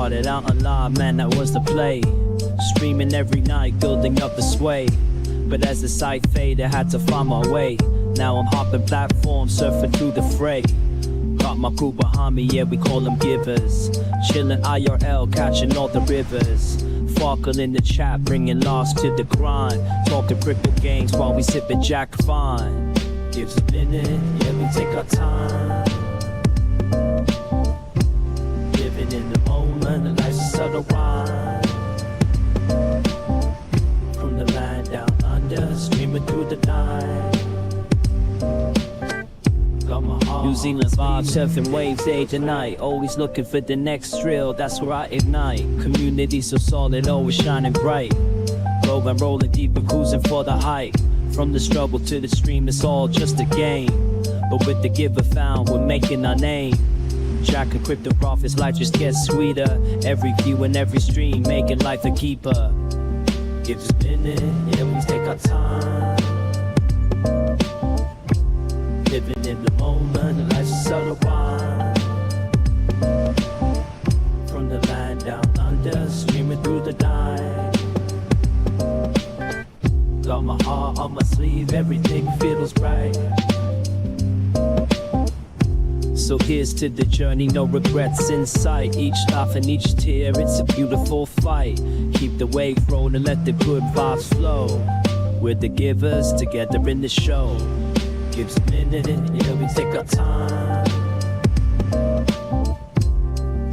Started out alive, man, that was the play. Streaming every night, building up the sway. But as the sight faded, I had to find my way. Now I'm hopping platforms, surfing through the fray. Got my crew behind me, yeah, we call them givers. Chillin' IRL, catching all the rivers. Farkle in the chat, bringing lost to the grind. Talking crypto games while we sippin' Jack Fine. Gives a minute, yeah, we take our time. Living in the moment, the life's a subtle rhyme. From the land down under, streaming through the night. New Zealand vibes, surfing waves day to night. Always looking for the next thrill, that's where I ignite. Community so solid, always shining bright. Rolling, rolling deep and cruising for the height. From the struggle to the stream, it's all just a game. But with the giver found, we're making our name. Tracking crypto profits, life just gets sweeter. Every view and every stream, making life a keeper. Give us a minute, yeah, we take our time. Living in the moment, life's a subtle rhyme. From the land down under, streaming through the night. Got my heart on my sleeve, everything feels right. So here's to the journey, no regrets in sight. Each laugh and each tear, it's a beautiful fight. Keep the wave rolling, let the good vibes flow. We're the givers, together in the show. Gives a minute, yeah, we take our time.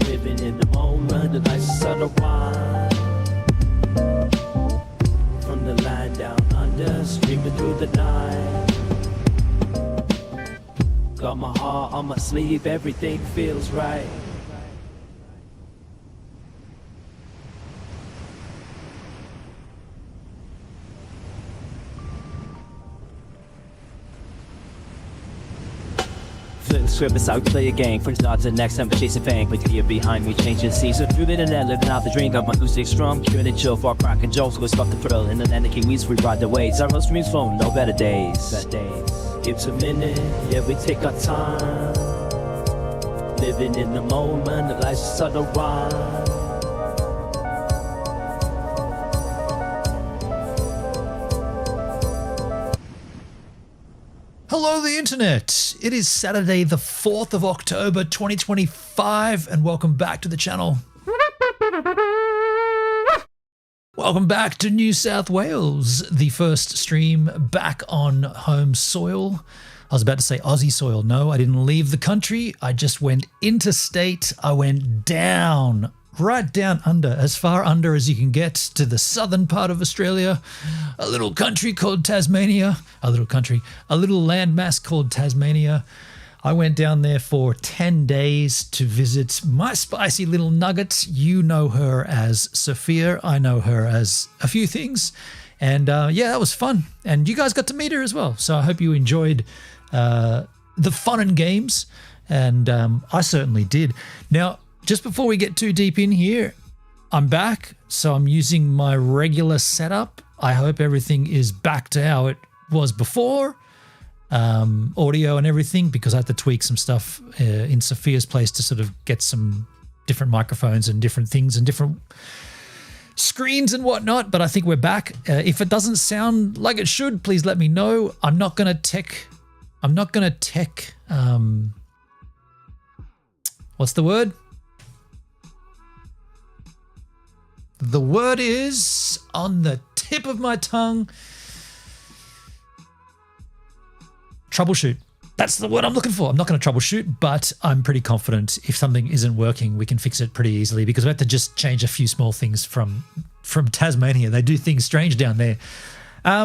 Living in the moment, the life's a subtle rhyme. From the land down under, streaming through the night. Got my heart on my sleeve, everything feels right. Script is how we play a game. First not to the next time, but chasing fame. With the gear behind me, changing season. Through the internet, living out the dream. Got my acoustic strong, curing and chill. Far cracking jokes, go stop the thrill. In the land of Kiwis, we ride the waves. Our most streams phone, no better days. Gives a minute, yeah, we take our time. Living in the moment, the life's a subtle rhyme. Hello, the internet. It is Saturday, the 4th of October, 2025, and welcome back to the channel. Welcome back to New South Wales, the first stream back on home soil. I was about to say Aussie soil. No, I didn't leave the country. I just went interstate. I went down, right down under, as far under as you can get to the southern part of Australia, a little country called Tasmania, a little landmass called Tasmania. I went down there for 10 days to visit my spicy little nugget. You know her as Sophia. I know her as a few things. And yeah, that was fun. And you guys got to meet her as well. So I hope you enjoyed the fun and games. And I certainly did. Now, just before we get too deep in here, I'm back. So I'm using my regular setup. I hope everything is back to how it was before. Audio and everything, because I had to tweak some stuff in Sophia's place to sort of get some different microphones and different things and different screens and whatnot. But I think we're back. If it doesn't sound like it should, please let me know. I'm not gonna tech. What's the word? The word is on the tip of my tongue. Troubleshoot. That's the word I'm looking for. I'm not going to troubleshoot, but I'm pretty confident if something isn't working, we can fix it pretty easily, because we have to just change a few small things from Tasmania. They do things strange down there.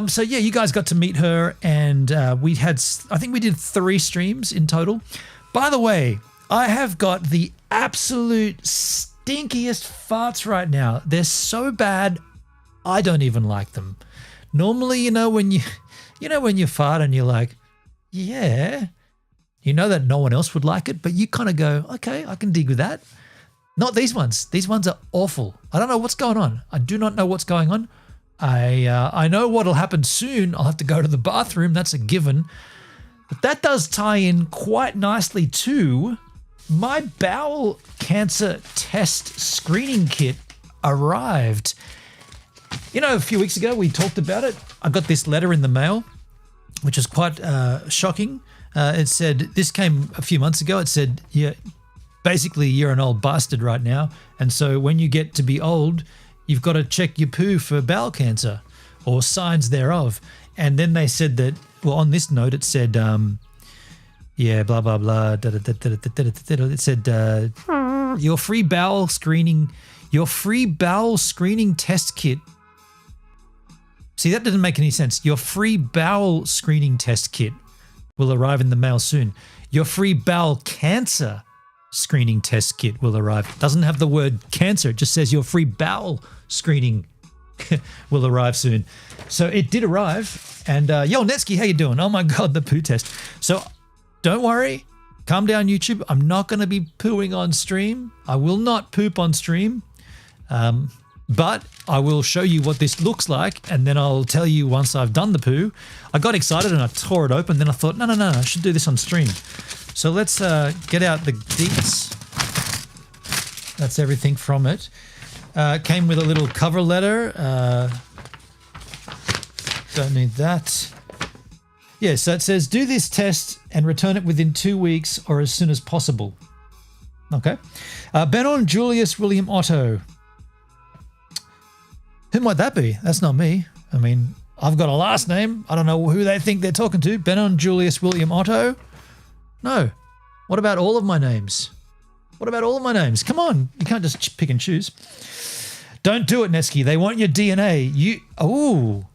So yeah, you guys got to meet her, and I think we did 3 streams in total. By the way, I have got the absolute stinkiest farts right now. They're so bad, I don't even like them. Normally, when you fart and you're like, yeah, you know that no one else would like it, but you kind of go, okay, I can dig with that. Not these ones. These ones are awful. I don't know what's going on. I do not know what's going on. I know what'll happen soon. I'll have to go to the bathroom. That's a given. But that does tie in quite nicely to my bowel cancer test screening kit arrived. You know, a few weeks ago we talked about it. I got this letter in the mail, which is quite shocking. It said, this came a few months ago. It said, yeah, basically you're an old bastard right now. And so when you get to be old, you've got to check your poo for bowel cancer or signs thereof. And then they said that, well, on this note, it said, yeah, blah, blah, blah. It said, your free bowel screening test kit. See, that didn't make any sense. Your free bowel screening test kit will arrive in the mail soon. Your free bowel cancer screening test kit will arrive. It doesn't have the word cancer. It just says your free bowel screening will arrive soon. So it did arrive. And yo, Netsky, how you doing? Oh my God, the poo test. So don't worry. Calm down, YouTube. I'm not going to be pooing on stream. I will not poop on stream. But I will show you what this looks like, and then I'll tell you once I've done the poo. I got excited and I tore it open. Then I thought, no, I should do this on stream. So let's get out the deets. That's everything from it. Came with a little cover letter. Don't need that. Yeah, so it says, do this test and return it within 2 weeks or as soon as possible. Okay. Benon Julius William Otto. Who might that be? That's not me. I mean, I've got a last name. I don't know who they think they're talking to. Benon Julius William Otto? No. What about all of my names? What about all of my names? Come on. You can't just pick and choose. Don't do it, Netsky. They want your DNA. Oh.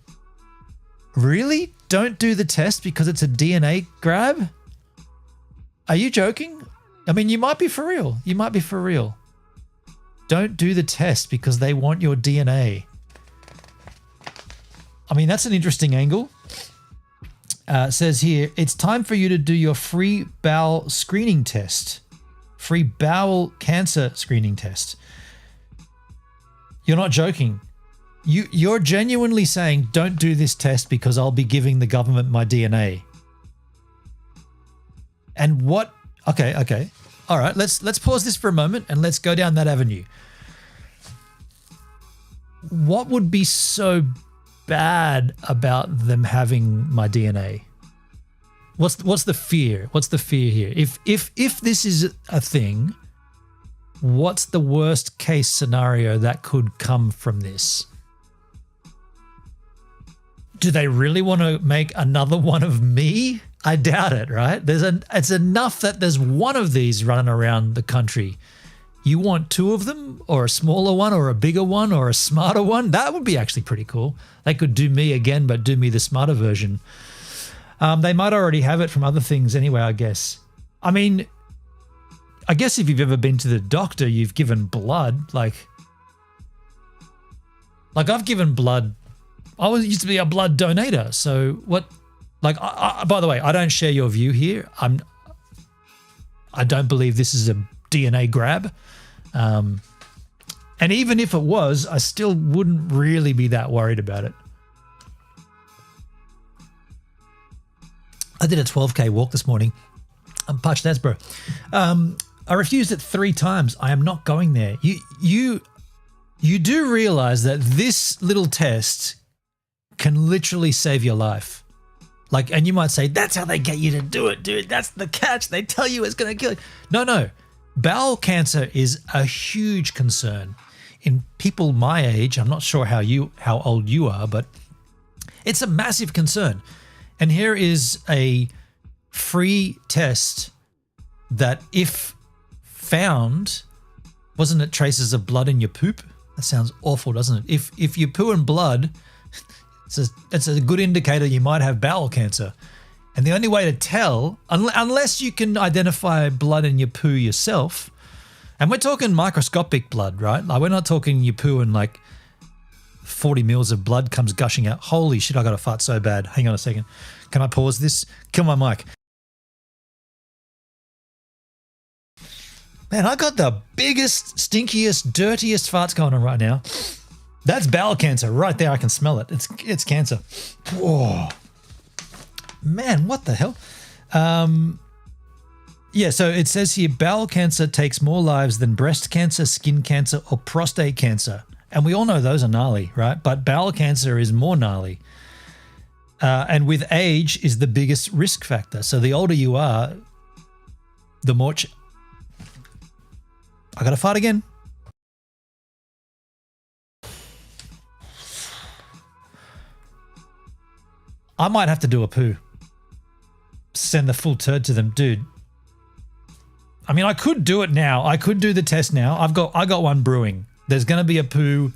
Really? Don't do the test because it's a DNA grab? Are you joking? I mean, you might be for real. You might be for real. Don't do the test because they want your DNA. I mean, that's an interesting angle. It says here, it's time for you to do your free bowel screening test. Free bowel cancer screening test. You're not joking. You're genuinely saying, don't do this test because I'll be giving the government my DNA. And what? Okay. All right, let's pause this for a moment and let's go down that avenue. What would be so bad about them having my DNA? What's the fear? What's the fear here? If this is a thing, what's the worst case scenario that could come from this? Do they really want to make another one of me? I doubt it, right? It's enough that there's one of these running around the country. You want two of them, or a smaller one, or a bigger one, or a smarter one? That would be actually pretty cool. They could do me again, but do me the smarter version. They might already have it from other things anyway, I guess. I mean, I guess if you've ever been to the doctor, you've given blood. Like I've given blood. I used to be a blood donator. So what? Like, by the way, I don't share your view here. I don't believe this is a DNA grab. And even if it was, I still wouldn't really be that worried about it. I did a 12K walk this morning. I'm parched as, bro. I refused it 3 times. I am not going there. You do realize that this little test can literally save your life. Like, and you might say, that's how they get you to do it, dude. That's the catch. They tell you it's going to kill you. No. Bowel cancer is a huge concern in people my age. I'm not sure how old you are, but it's a massive concern. And here is a free test that, if found, wasn't it traces of blood in your poop? That sounds awful, doesn't it? If you poo and blood, it's a good indicator you might have bowel cancer. And the only way to tell, unless you can identify blood in your poo yourself, and we're talking microscopic blood, right? Like, we're not talking you poo and like 40 mils of blood comes gushing out. Holy shit, I got to fart so bad. Hang on a second. Can I pause this? Kill my mic. Man, I got the biggest, stinkiest, dirtiest farts going on right now. That's bowel cancer right there. I can smell it. It's cancer. Whoa. Man, what the hell? Yeah, so it says here, bowel cancer takes more lives than breast cancer, skin cancer, or prostate cancer. And we all know those are gnarly, right? But bowel cancer is more gnarly. And with age is the biggest risk factor. So the older you are, the more... I got to fart again. I might have to do a poo. Send the full turd to them. Dude. I mean, I could do it now. I could do the test now. I got one brewing. There's going to be a poo.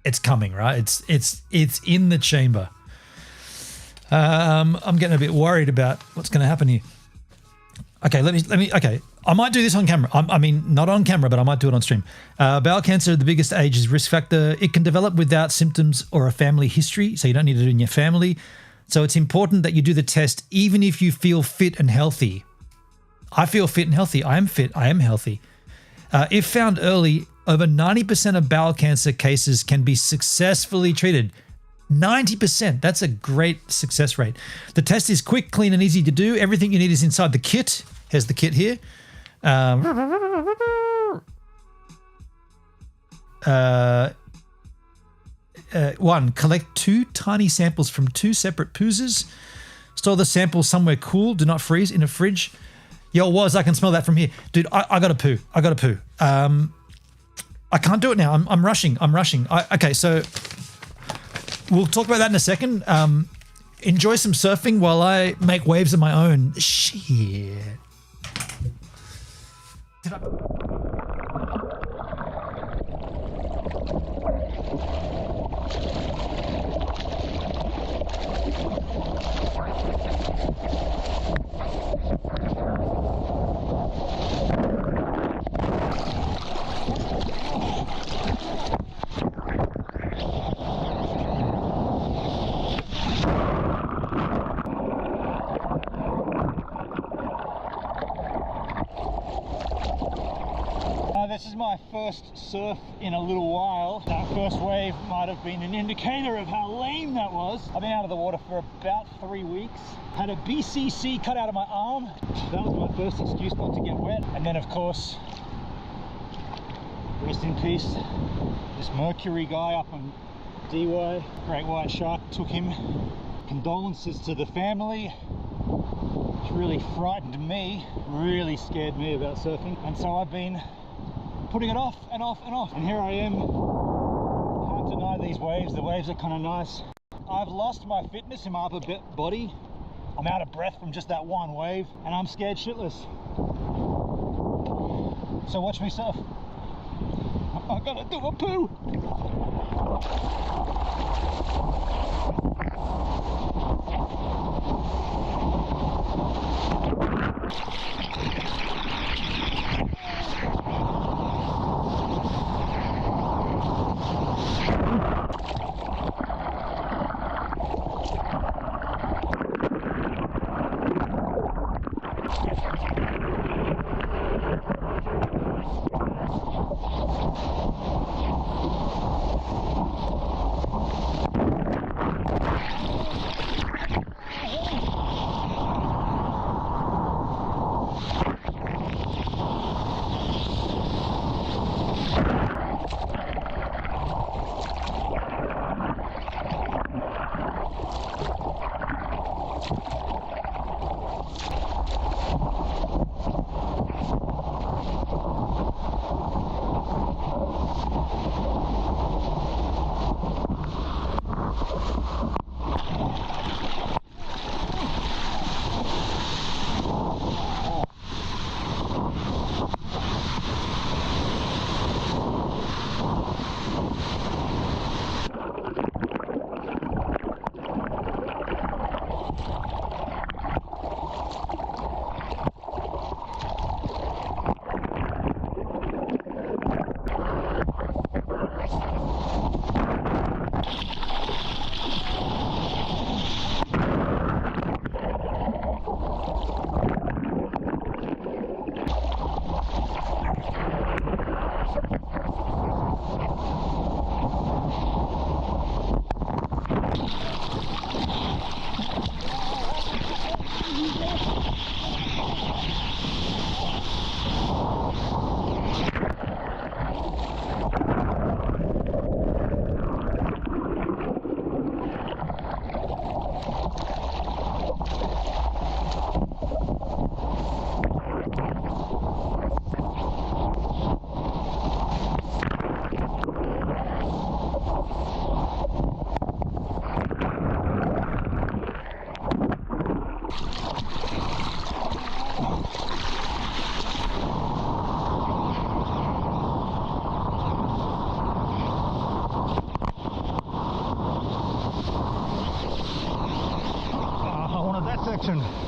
It's coming, right? It's in the chamber. I'm getting a bit worried about what's going to happen here. Okay, let me. Okay, I might do this on camera. I mean, not on camera, but I might do it on stream. Bowel cancer, the biggest age is risk factor. It can develop without symptoms or a family history, so you don't need to do it in your family. So it's important that you do the test even if you feel fit and healthy. I feel fit and healthy. I am fit. I am healthy. If found early, over 90% of bowel cancer cases can be successfully treated. 90%. That's a great success rate. The test is quick, clean, and easy to do. Everything you need is inside the kit. Here's the kit here. One, collect 2 tiny samples from 2 separate poozers. Store the samples somewhere cool. Do not freeze in a fridge. Yo, Woz, I can smell that from here. Dude, I got to poo. I got to poo. I can't do it now. I'm rushing. Okay, so we'll talk about that in a second. Enjoy some surfing while I make waves of my own. Shit. This is my first surf in a little while. That first wave might have been an indicator of how lame that was. I've been out of the water for about 3 weeks. Had a BCC cut out of my arm. That was my first excuse not to get wet. And then of course, rest in peace, this Mercury guy up on DY, great white shark, took him. Condolences to the family. Which really frightened me, really scared me about surfing. And so I've been putting it off and off and off, and here I am. Can't deny these waves. The waves are kind of nice. I've lost my fitness in my upper body. I'm out of breath from just that one wave, and I'm scared shitless. So watch me surf. I gotta do a poo. kitchen.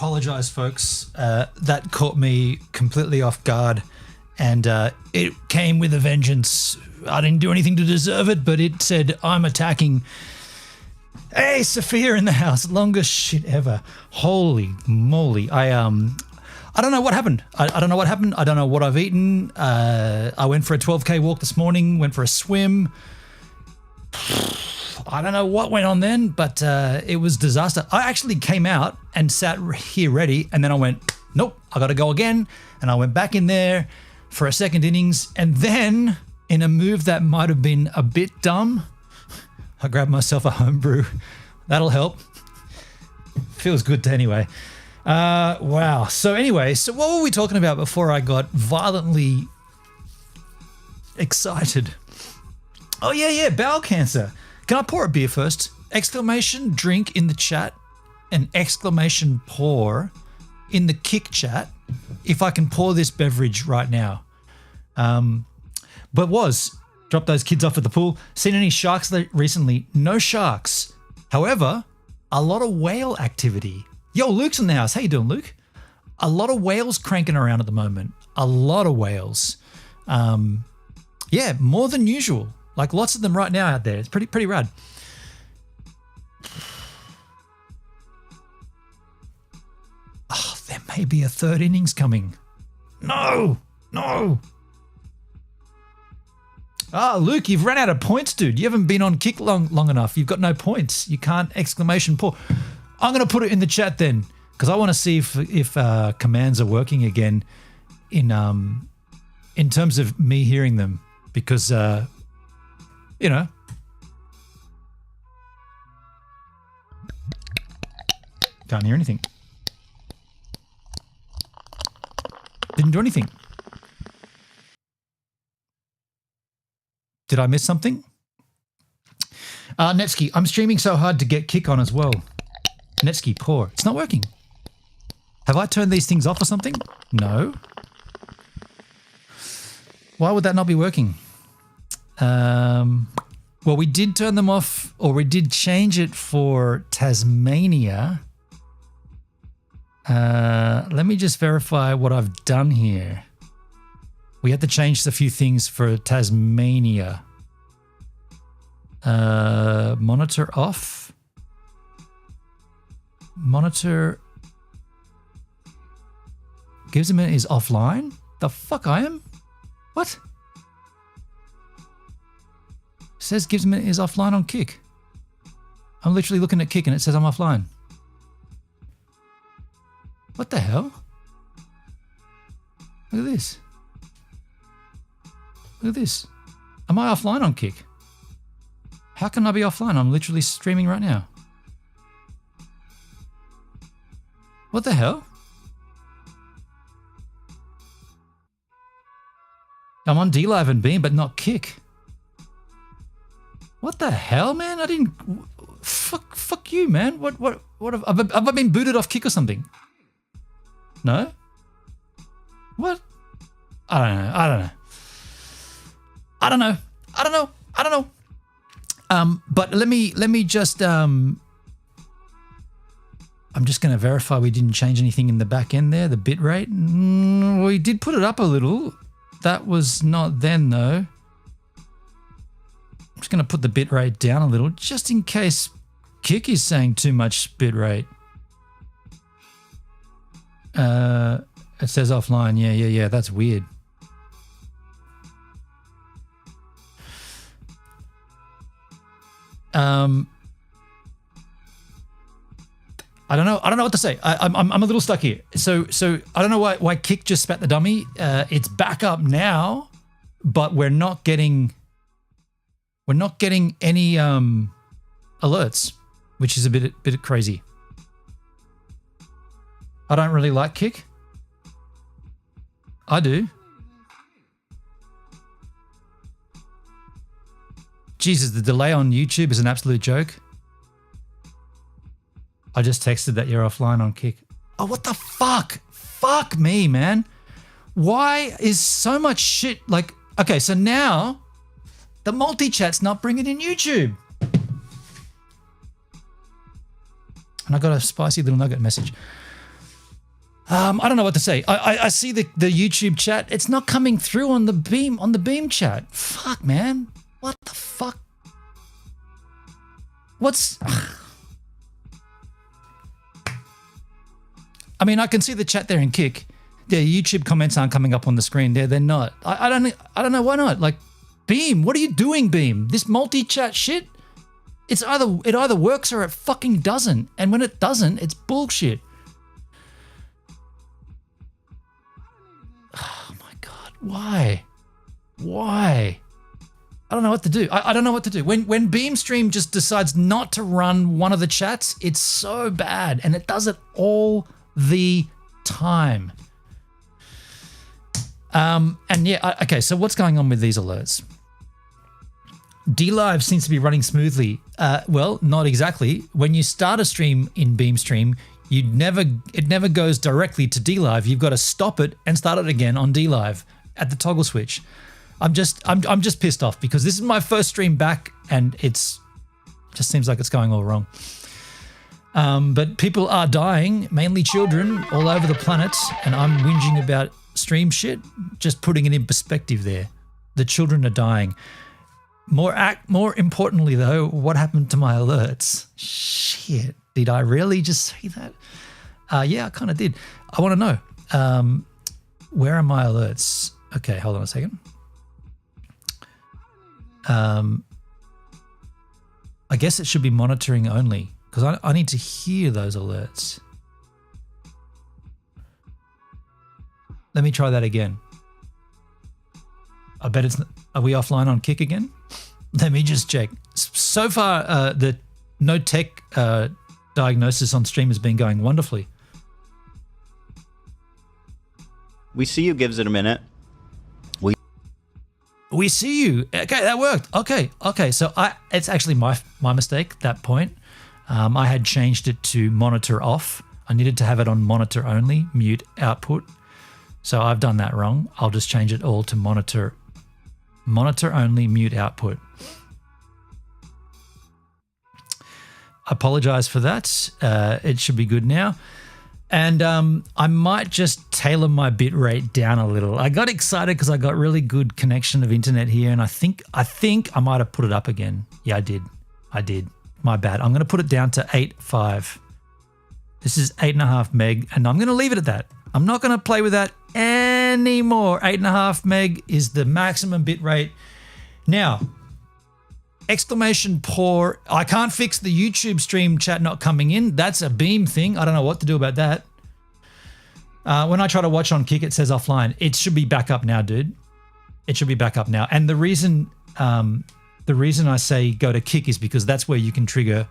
apologize, folks. That caught me completely off guard, and it came with a vengeance. I didn't do anything to deserve it, but it said, I'm attacking. Hey, Sophia in the house. Longest shit ever. Holy moly. I don't know what happened. I don't know what happened. I don't know what I've eaten. I went for a 12K walk this morning, went for a swim. I don't know what went on then, but it was disaster. I actually came out and sat here ready, and then I went, nope, I got to go again. And I went back in there for a second innings, and then in a move that might have been a bit dumb, I grabbed myself a homebrew. That'll help. Feels good anyway. Wow. So anyway, so what were we talking about before I got violently excited? Oh yeah, bowel cancer. Can I pour a beer first? Exclamation drink in the chat and exclamation pour in the kick chat if I can pour this beverage right now. But drop those kids off at the pool. Seen any sharks recently? No sharks. However, a lot of whale activity. Yo, Luke's in the house. How you doing, Luke? A lot of whales cranking around at the moment. A lot of whales. Yeah, more than usual. Like lots of them right now out there. It's pretty rad. Oh, there may be a third innings coming. No. Ah, Luke, you've run out of points, dude. You haven't been on kick long enough. You've got no points. You can't exclamation pour. I'm going to put it in the chat then, because I want to see if commands are working again in terms of me hearing them, because you know. Can't hear anything. Didn't do anything. Did I miss something? Netsky, I'm streaming so hard to get kick on as well. Netsky, pour. It's not working. Have I turned these things off or something? No. Why would that not be working? Well, we did turn them off, or we did change it for Tasmania. Let me just verify what I've done here. We had to change a few things for Tasmania. Monitor off. Monitor. Gives a minute is offline. The fuck I am? What? Says gives a minute is offline on Kick. I'm literally looking at Kick and it says I'm offline. What the hell? Look at this. Look at this. Am I offline on Kick? How can I be offline? I'm literally streaming right now. What the hell? I'm on DLive and Beam, but not Kick. What the hell, man? I didn't... Fuck you, man. What have I been booted off Kick or something? No? What? I don't know. But let me just I'm just going to verify we didn't change anything in the back end there, the bit rate. We did put it up a little. That was not then though. I'm just going to put the bit rate down a little just in case Kick is saying too much bit rate. It says offline. Yeah. That's weird. I don't know what to say. I'm a little stuck here. So I don't know why Kick just spat the dummy. It's back up now, but we're not getting any alerts, which is a bit crazy. I don't really like Kick. I do. Jesus, the delay on YouTube is an absolute joke. I just texted that you're offline on Kick. Oh, what the fuck? Fuck me, man. Why is so much shit like... Okay, so now the multi-chat's not bringing in YouTube. And I got a spicy little nugget message. I don't know what to say. I see the YouTube chat. It's not coming through on the Beam chat. Fuck, man. What the fuck? What's... I mean, I can see the chat there in Kick. Yeah, YouTube comments aren't coming up on the screen there. They're not. I don't know why not. Like, Beam, what are you doing, Beam? This multi-chat shit? It either works or it fucking doesn't. And when it doesn't, it's bullshit. Oh my God, why? Why? I don't know what to do. I don't know what to do. When Beam Stream just decides not to run one of the chats, it's so bad. And it does it all the time. And yeah, okay, so what's going on with these alerts? DLive seems to be running smoothly. Well, not exactly. When you start a stream in Beam Stream, it never goes directly to DLive. You've got to stop it and start it again on DLive at the toggle switch. I'm just pissed off because this is my first stream back and just seems like it's going all wrong. But people are dying, mainly children all over the planet, and I'm whinging about stream shit, just putting it in perspective there. The children are dying. More importantly though, what happened to my alerts? Shit, did I really just say that? Yeah, I kind of did. I want to know, where are my alerts? Okay, hold on a second. I guess it should be monitoring only because I need to hear those alerts. Let me try that again. I bet are we offline on Kick again? Let me just check. So far, the no tech diagnosis on stream has been going wonderfully. We see you gives it a minute. We see you. Okay, that worked. Okay. So it's actually my mistake, that point. I had changed it to monitor off. I needed to have it on monitor only, mute output. So I've done that wrong. I'll just change it all to monitor only, mute output. Apologize for that. It should be good now. And I might just tailor my bit rate down a little. I got excited because I got really good connection of internet here, and I think I might have put it up again. Yeah, I did. My bad. I'm going to put it down to 8.5. This is 8.5 meg, and I'm going to leave it at that. I'm not going to play with that anymore. 8.5 meg is the maximum bit rate. Now, exclamation poor. I can't fix the YouTube stream chat not coming in. That's a Beam thing. I don't know what to do about that. When I try to watch on Kick, it says offline. It should be back up now, dude. It should be back up now. And the reason I say go to Kick is because that's where you can trigger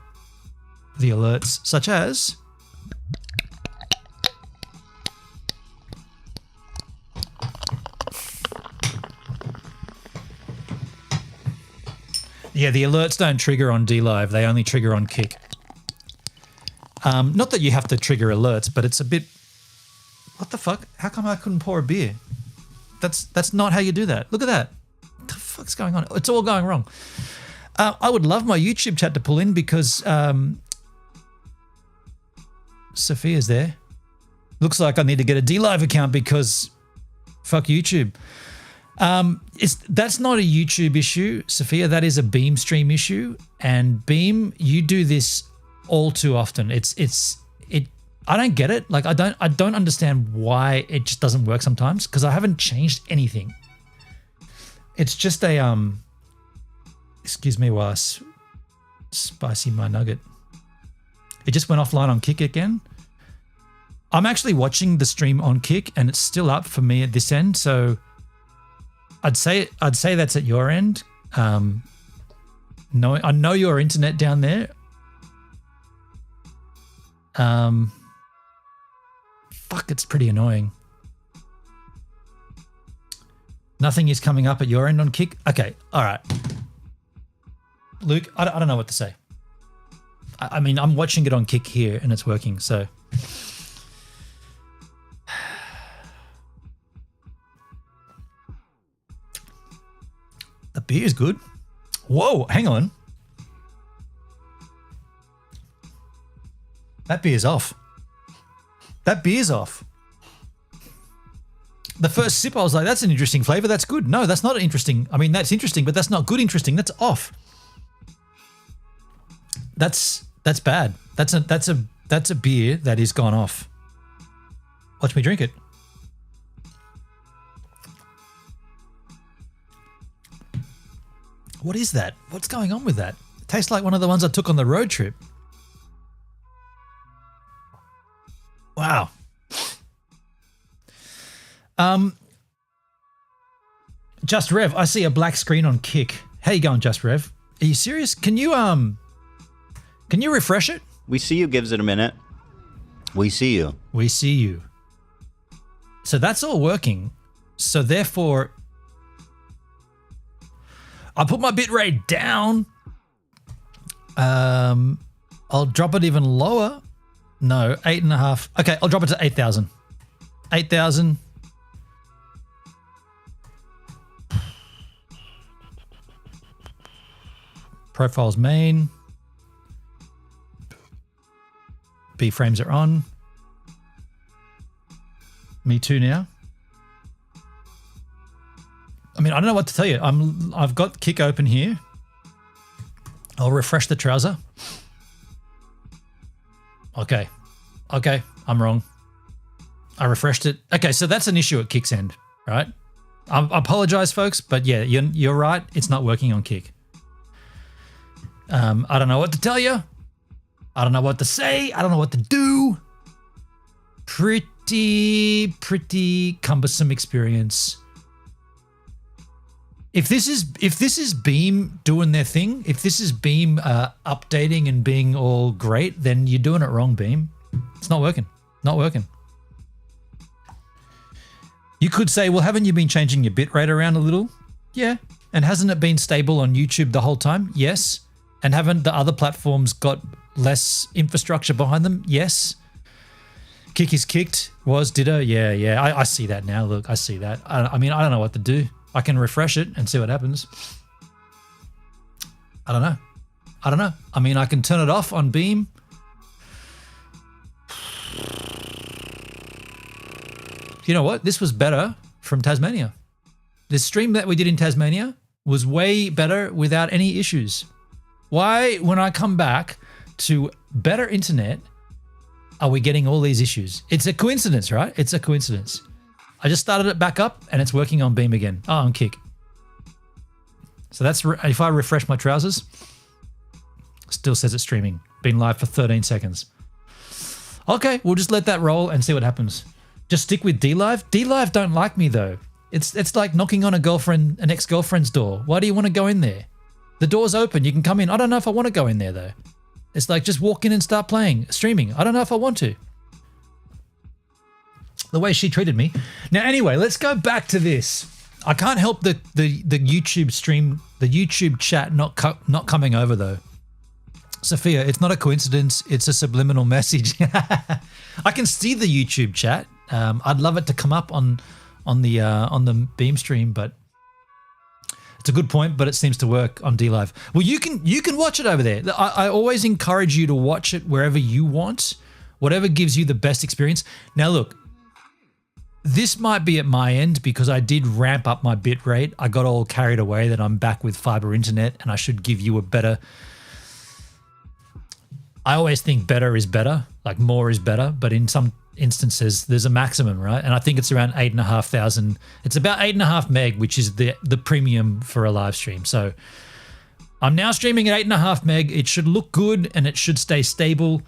the alerts, such as yeah, the alerts don't trigger on DLive. They only trigger on Kick. Not that you have to trigger alerts, but it's a bit... What the fuck? How come I couldn't pour a beer? That's not how you do that. Look at that. What the fuck's going on? It's all going wrong. I would love my YouTube chat to pull in because Sophia's there. Looks like I need to get a DLive account because fuck YouTube. That's not a YouTube issue, Sophia. That is a Beam stream issue. And Beam, you do this all too often. I don't get it. Like I don't understand why it just doesn't work sometimes because I haven't changed anything. It's just a excuse me while I spicy my nugget. It just went offline on Kick again. I'm actually watching the stream on Kick and it's still up for me at this end, so I'd say that's at your end. No, I know your internet down there. Fuck, it's pretty annoying. Nothing is coming up at your end on Kick. Okay, all right. Luke, I don't know what to say. I mean, I'm watching it on Kick here and it's working, so. The beer is good. Whoa, hang on. That beer's off. That beer's off. The first sip, I was like, that's an interesting flavor. That's good. No, that's not interesting. I mean, that's interesting, but that's not good interesting. That's off. That's bad. That's a beer that is gone off. Watch me drink it. What is that? What's going on with that? It tastes like one of the ones I took on the road trip. Wow. Just Rev, I see a black screen on Kick. How you going, Just Rev? Are you serious? Can you refresh it? We see you gives it a minute. We see you. We see you. So that's all working. So therefore, I put my bitrate down. I'll drop it even lower. No, 8.5. Okay, I'll drop it to 8,000. 8,000. Profiles main. B frames are on. Me too now. I mean, I don't know what to tell you. I've got Kick open here. I'll refresh the trouser. Okay, I'm wrong. I refreshed it. Okay, so that's an issue at Kick's end, right? I apologize, folks, but yeah, you're right. It's not working on Kick. I don't know what to tell you. I don't know what to say. I don't know what to do. Pretty cumbersome experience. If this is Beam doing their thing, if this is Beam updating and being all great, then you're doing it wrong, Beam. It's not working. Not working. You could say, well, haven't you been changing your bitrate around a little? Yeah. And hasn't it been stable on YouTube the whole time? Yes. And haven't the other platforms got less infrastructure behind them? Yes. Kick is kicked. Was Ditto? Yeah. I see that now. Look, I see that. I mean, I don't know what to do. I can refresh it and see what happens. I don't know. I mean, I can turn it off on Beam. You know what? This was better from Tasmania. This stream that we did in Tasmania was way better without any issues. Why, when I come back to better internet, are we getting all these issues? It's a coincidence, right? It's a coincidence. I just started it back up and it's working on Beam again. Oh, on Kick. So that's, if I refresh my trousers, still says it's streaming. Been live for 13 seconds. Okay, we'll just let that roll and see what happens. Just stick with DLive. DLive don't like me though. It's like knocking on an ex-girlfriend's door. Why do you want to go in there? The door's open. You can come in. I don't know if I want to go in there though. It's like just walk in and start playing, streaming. I don't know if I want to. The way she treated me. Now, anyway, let's go back to this. I can't help the YouTube stream, the YouTube chat not coming over though. Sophia, it's not a coincidence. It's a subliminal message. I can see the YouTube chat. I'd love it to come up on the Beam stream, but it's a good point. But it seems to work on DLive. Well, you can watch it over there. I always encourage you to watch it wherever you want, whatever gives you the best experience. Now, look. This might be at my end because I did ramp up my bit rate. I got all carried away that I'm back with fiber internet and I should give you a better. I always think better is better, like more is better, but in some instances there's a maximum, right? And I think it's around 8,500. It's about 8.5 meg, which is the premium for a live stream. So I'm now streaming at 8.5 meg. It should look good and it should stay stable.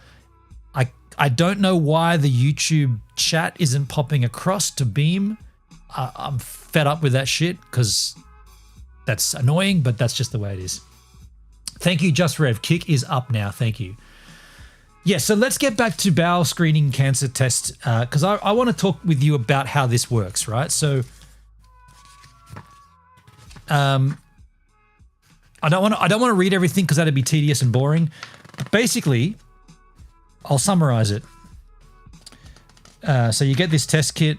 I don't know why the YouTube chat isn't popping across to Beam. I'm fed up with that shit because that's annoying, but that's just the way it is. Thank you, Just Rev. Kick is up now. Thank you. Yeah, so let's get back to bowel screening cancer test because I want to talk with you about how this works, right? So I don't want to read everything because that'd be tedious and boring. But basically, I'll summarize it. So you get this test kit.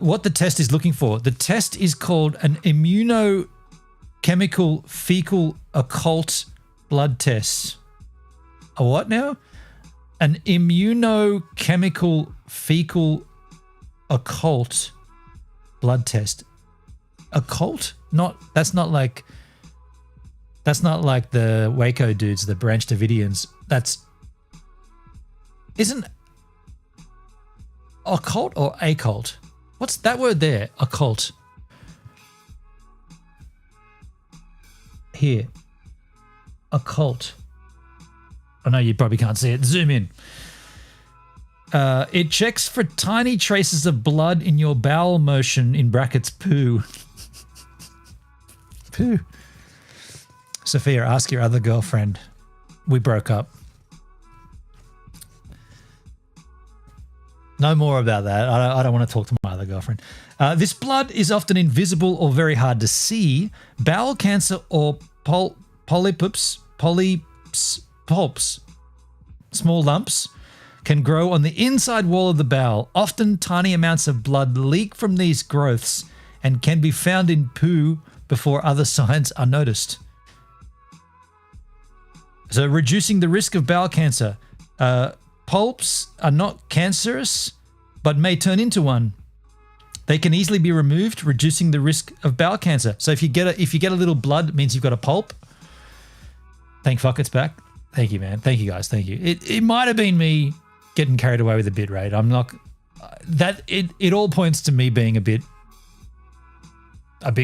What the test is looking for. The test is called an immunochemical fecal occult blood test. A what now? An immunochemical fecal occult blood test. Occult? That's not like the Waco dudes, the Branch Davidians. Isn't occult or occult? What's that word there? Occult. Here. Occult. I know you probably can't see it. Zoom in. It checks for tiny traces of blood in your bowel motion, in brackets poo. Poo. Sophia, ask your other girlfriend. We broke up. No more about that. I don't want to talk to my other girlfriend. This blood is often invisible or very hard to see. Bowel cancer or polyps, small lumps, can grow on the inside wall of the bowel. Often tiny amounts of blood leak from these growths and can be found in poo before other signs are noticed. So reducing the risk of bowel cancer. Polyps are not cancerous, but may turn into one. They can easily be removed, reducing the risk of bowel cancer. So if you get a little blood, it means you've got a polyp. Thank fuck it's back. Thank you, man. Thank you, guys. Thank you. It might have been me getting carried away with the bit rate. I'm not. It all points to me being a bit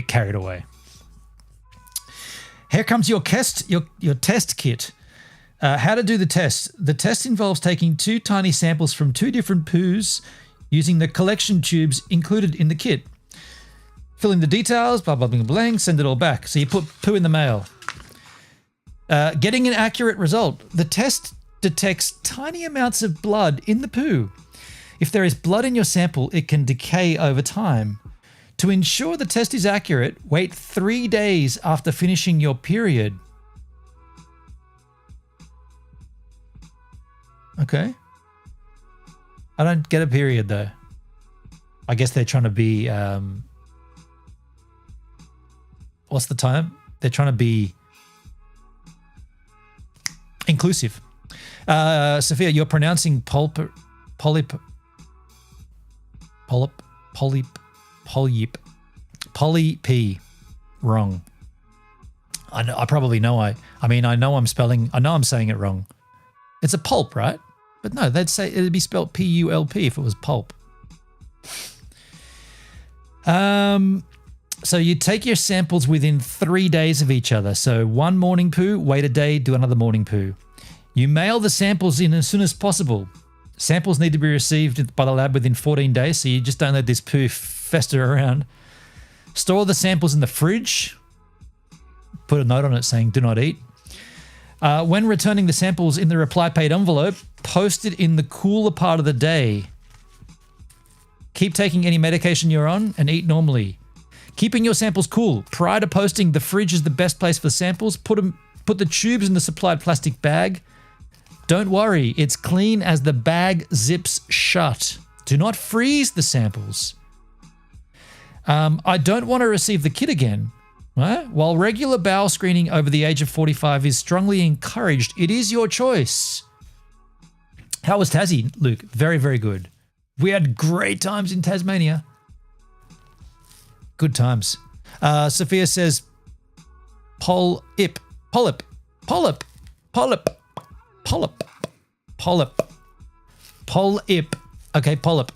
carried away. Here comes your test kit. How to do the test. The test involves taking 2 tiny samples from 2 different poos using the collection tubes included in the kit. Fill in the details, blah, blah, blah, blah, send it all back. So you put poo in the mail. Getting an accurate result. The test detects tiny amounts of blood in the poo. If there is blood in your sample, it can decay over time. To ensure the test is accurate, wait 3 days after finishing your period. Okay. I don't get a period though. I guess they're trying to be, what's the time? They're trying to be inclusive. Sophia, you're pronouncing polyp wrong. I probably know. I know I'm saying it wrong. It's a pulp, right? But no, they'd say it'd be spelled P-U-L-P if it was pulp. So you take your samples within 3 days of each other. So one morning poo, wait a day, do another morning poo. You mail the samples in as soon as possible. Samples need to be received by the lab within 14 days, so you just don't let this poo fester around. Store the samples in the fridge. Put a note on it saying do not eat. When returning the samples in the reply paid envelope, post it in the cooler part of the day. Keep taking any medication you're on and eat normally. Keeping your samples cool. Prior to posting, the fridge is the best place for samples. Put the tubes in the supplied plastic bag. Don't worry, it's clean as the bag zips shut. Do not freeze the samples. I don't want to receive the kit again. Right? While regular bowel screening over the age of 45 is strongly encouraged, it is your choice. How was Tassie, Luke? Very, very good. We had great times in Tasmania. Good times. Sophia says, polyp. Okay, polyp.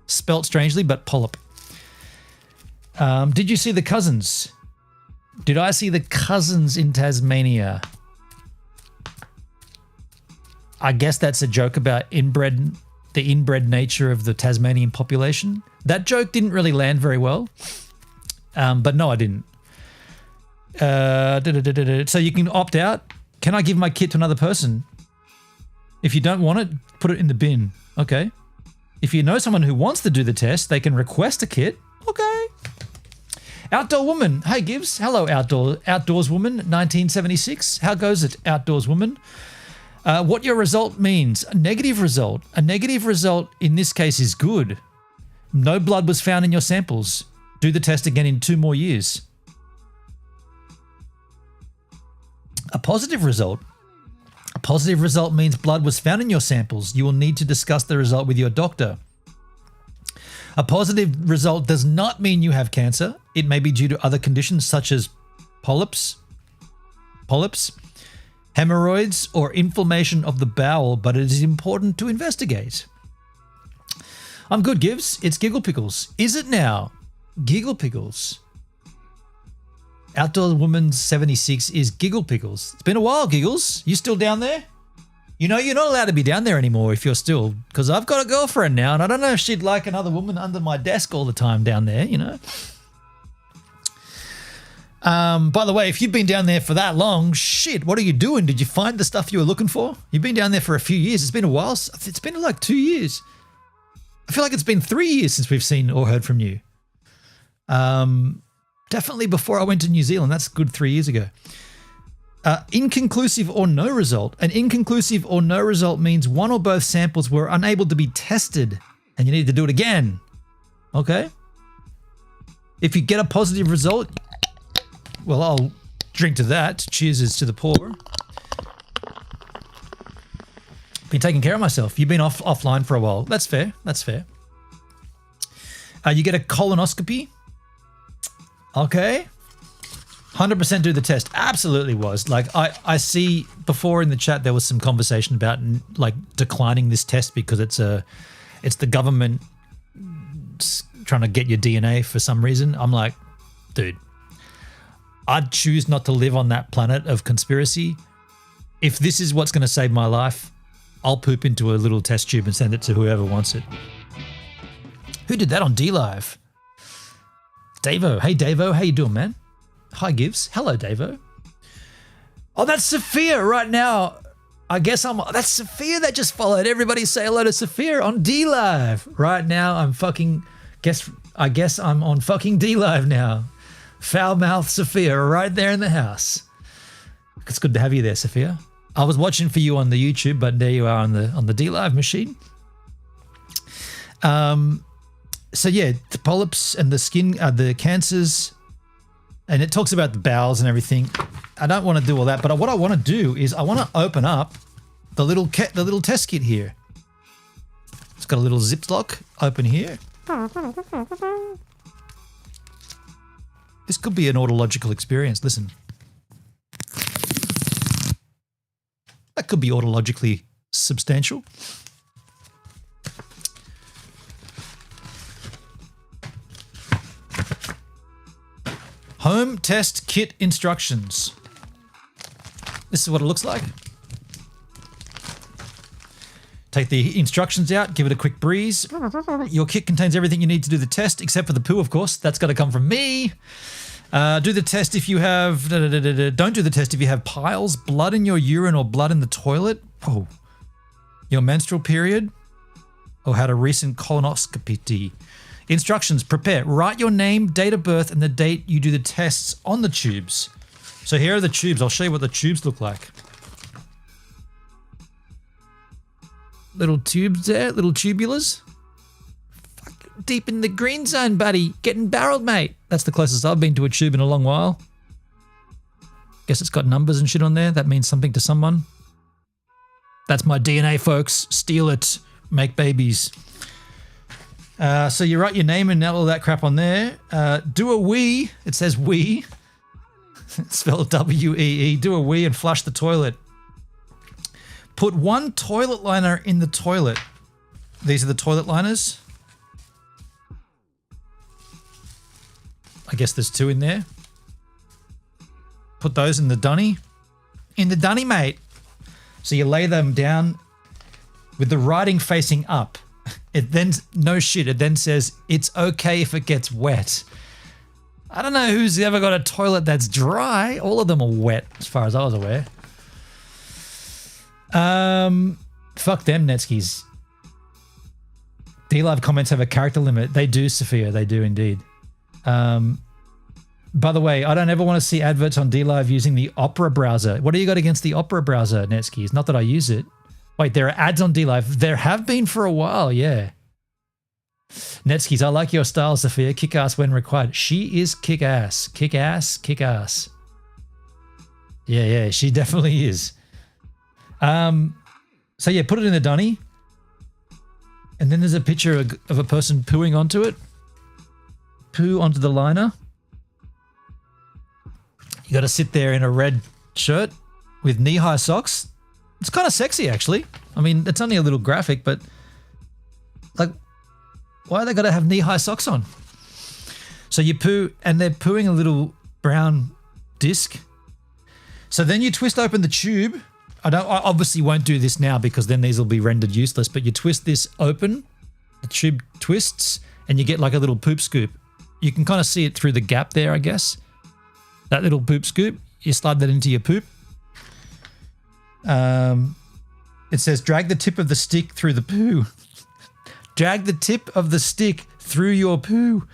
Spelt strangely, but polyp. Did you see the cousins? Did I see the cousins in Tasmania? I guess that's a joke about the inbred nature of the Tasmanian population. That joke didn't really land very well. But no, I didn't. So you can opt out. Can I give my kit to another person? If you don't want it, put it in the bin. Okay. If you know someone who wants to do the test, they can request a kit. Okay. Outdoor woman. Hey, Gibbs. Hello, outdoors woman, 1976. How goes it, outdoors woman? What your result means. A negative result. A negative result in this case is good. No blood was found in your samples. Do the test again in 2 more years. A positive result. A positive result means blood was found in your samples. You will need to discuss the result with your doctor. A positive result does not mean you have cancer. It may be due to other conditions such as polyps, hemorrhoids, or inflammation of the bowel, but it is important to investigate. I'm good, Gibbs. It's Giggle Pickles. Is it now? Giggle Pickles. Outdoor Woman 76 is Giggle Pickles. It's been a while, Giggles. You still down there? You know, you're not allowed to be down there anymore if you're still, because I've got a girlfriend now, and I don't know if she'd like another woman under my desk all the time down there, you know. By the way, if you've been down there for that long, shit, what are you doing? Did you find the stuff you were looking for? You've been down there for a few years. It's been a while. It's been like 2 years. I feel like it's been 3 years since we've seen or heard from you. Definitely before I went to New Zealand. That's a good 3 years ago. Inconclusive or no result. An inconclusive or no result means one or both samples were unable to be tested and you need to do it again. Okay? If you get a positive result, well, I'll drink to that. Cheers to the poor. Been taking care of myself. You've been offline for a while. That's fair. That's fair. You get a colonoscopy. Okay. 100% do the test. Absolutely was. Like I see before in the chat there was some conversation about like declining this test because it's the government trying to get your DNA for some reason. I'm like, dude, I'd choose not to live on that planet of conspiracy. If this is what's going to save my life, I'll poop into a little test tube and send it to whoever wants it. Who did that on DLive? Davo. Hey, Davo. How you doing, man? Hi, Gibbs. Hello, Davo. Oh, that's Sophia right now. I guess that's Sophia that just followed. Everybody say hello to Sophia on DLive. Right now, I guess I'm on fucking DLive now. Foul mouth Sophia right there in the house. It's good to have you there, Sophia. I was watching for you on the YouTube, but there you are on the DLive machine. So yeah, the polyps and the skin, the cancers, and it talks about the bowels and everything. I don't want to do all that, but what I want to do is I want to open up the little test kit here. It's got a little ziplock open here. This could be an autological experience. Listen. That could be autologically substantial. Home test kit instructions. This is what it looks like. Take the instructions out, give it a quick breeze. Your kit contains everything you need to do the test, except for the poo, of course. That's got to come from me. Do the test if you have... Don't do the test if you have piles, blood in your urine or blood in the toilet. Oh. Your menstrual period. Or had a recent colonoscopy. Instructions, prepare. Write your name, date of birth, and the date you do the tests on the tubes. So here are the tubes. I'll show you what the tubes look like. Little tubes there, little tubulars. Fuck, deep in the green zone, buddy. Getting barreled, mate. That's the closest I've been to a tube in a long while. Guess it's got numbers and shit on there. That means something to someone. That's my DNA, folks. Steal it. Make babies. So you write your name and all that crap on there. Do a wee. It says wee. It's spelled W-E-E. Do a wee and flush the toilet. Put one toilet liner in the toilet. These are the toilet liners. I guess there's two in there. Put those in the dunny. In the dunny, mate. So you lay them down with the writing facing up. It then, no shit, it then says, it's okay if it gets wet. I don't know who's ever got a toilet that's dry. All of them are wet, as far as I was aware. Fuck them, Netskis. DLive comments have a character limit. They do, Sophia. They do indeed. By the way, I don't ever want to see adverts on DLive using the Opera browser. What do you got against the Opera browser, Netskis? Not that I use it. Wait, there are ads on DLive. There have been for a while, yeah. Netskis, I like your style, Sophia. Kick ass when required. She is kick ass. Kick ass, kick ass. Yeah, she definitely is. So yeah, put it in the dunny. And then there's a picture of a person pooing onto it. Poo onto the liner. You got to sit there in a red shirt with knee-high socks. It's kind of sexy, actually. I mean, it's only a little graphic, but like, why are they got to have knee-high socks on? So you poo, and they're pooing a little brown disc. So then you twist open the tube. I obviously won't do this now because then these will be rendered useless, but you twist this open, the tube twists, and you get like a little poop scoop. You can kind of see it through the gap there, I guess. That little poop scoop, you slide that into your poop. It says, drag the tip of the stick through the poo. Drag the tip of the stick through your poo.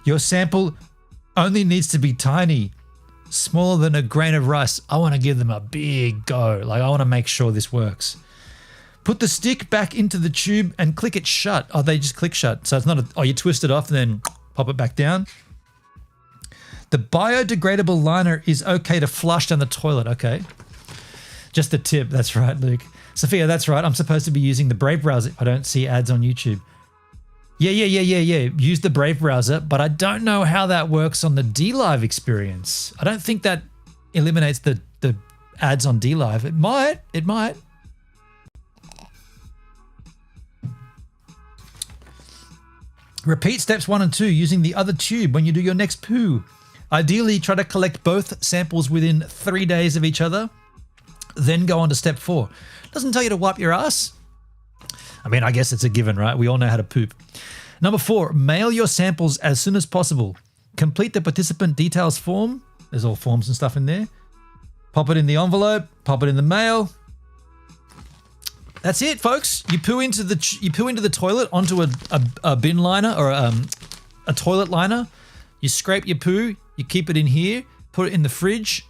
Your sample only needs to be tiny, smaller than a grain of rice. I want to give them a big go. Like, I want to make sure this works. Put the stick back into the tube and click it shut. Oh, they just click shut. So it's not you twist it off and then pop it back down. The biodegradable liner is okay to flush down the toilet. Okay. Just the tip. That's right, Luke. Sophia, that's right. I'm supposed to be using the Brave browser. I don't see ads on YouTube. Yeah. Use the Brave browser, but I don't know how that works on the DLive experience. I don't think that eliminates the ads on DLive. It might. Repeat steps 1 and 2 using the other tube when you do your next poo. Ideally, try to collect both samples within 3 days of each other, then go on to step 4. Doesn't tell you to wipe your ass. I mean, I guess it's a given, right? We all know how to poop. Number 4, mail your samples as soon as possible. Complete the participant details form. There's all forms and stuff in there. Pop it in the envelope, pop it in the mail. That's it, folks. You poo into the toilet onto a bin liner or a toilet liner. You scrape your poo, you keep it in here, put it in the fridge.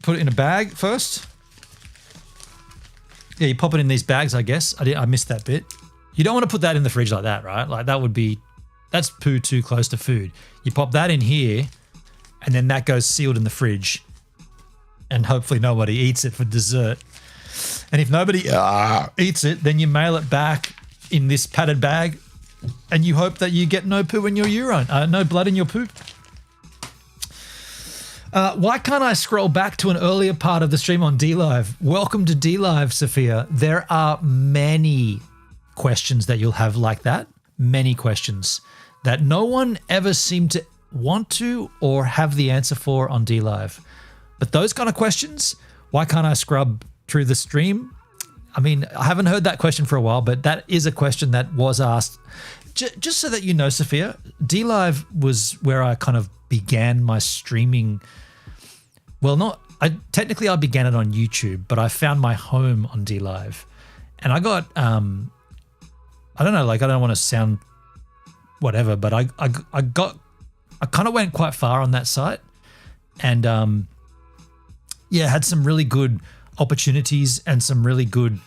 Put it in a bag first. Yeah, you pop it in these bags, I guess. I missed that bit. You don't want to put that in the fridge like that, right? Like that's poo too close to food. You pop that in here and then that goes sealed in the fridge and hopefully nobody eats it for dessert. And if nobody eats it, then you mail it back in this padded bag and you hope that you get no poo in your urine, no blood in your poop. Why can't I scroll back to an earlier part of the stream on DLive? Welcome to DLive, Sophia. There are many questions that you'll have like that. Many questions that no one ever seemed to want to or have the answer for on DLive. But those kind of questions, why can't I scrub through the stream? I mean, I haven't heard that question for a while, but that is a question that was asked. Just so that you know, Sophia, DLive was where I kind of began my streaming. Well, technically I began it on YouTube, but I found my home on DLive. And I got, I don't know, like I don't want to sound whatever, but I kind of went quite far on that site. And had some really good opportunities and some really good,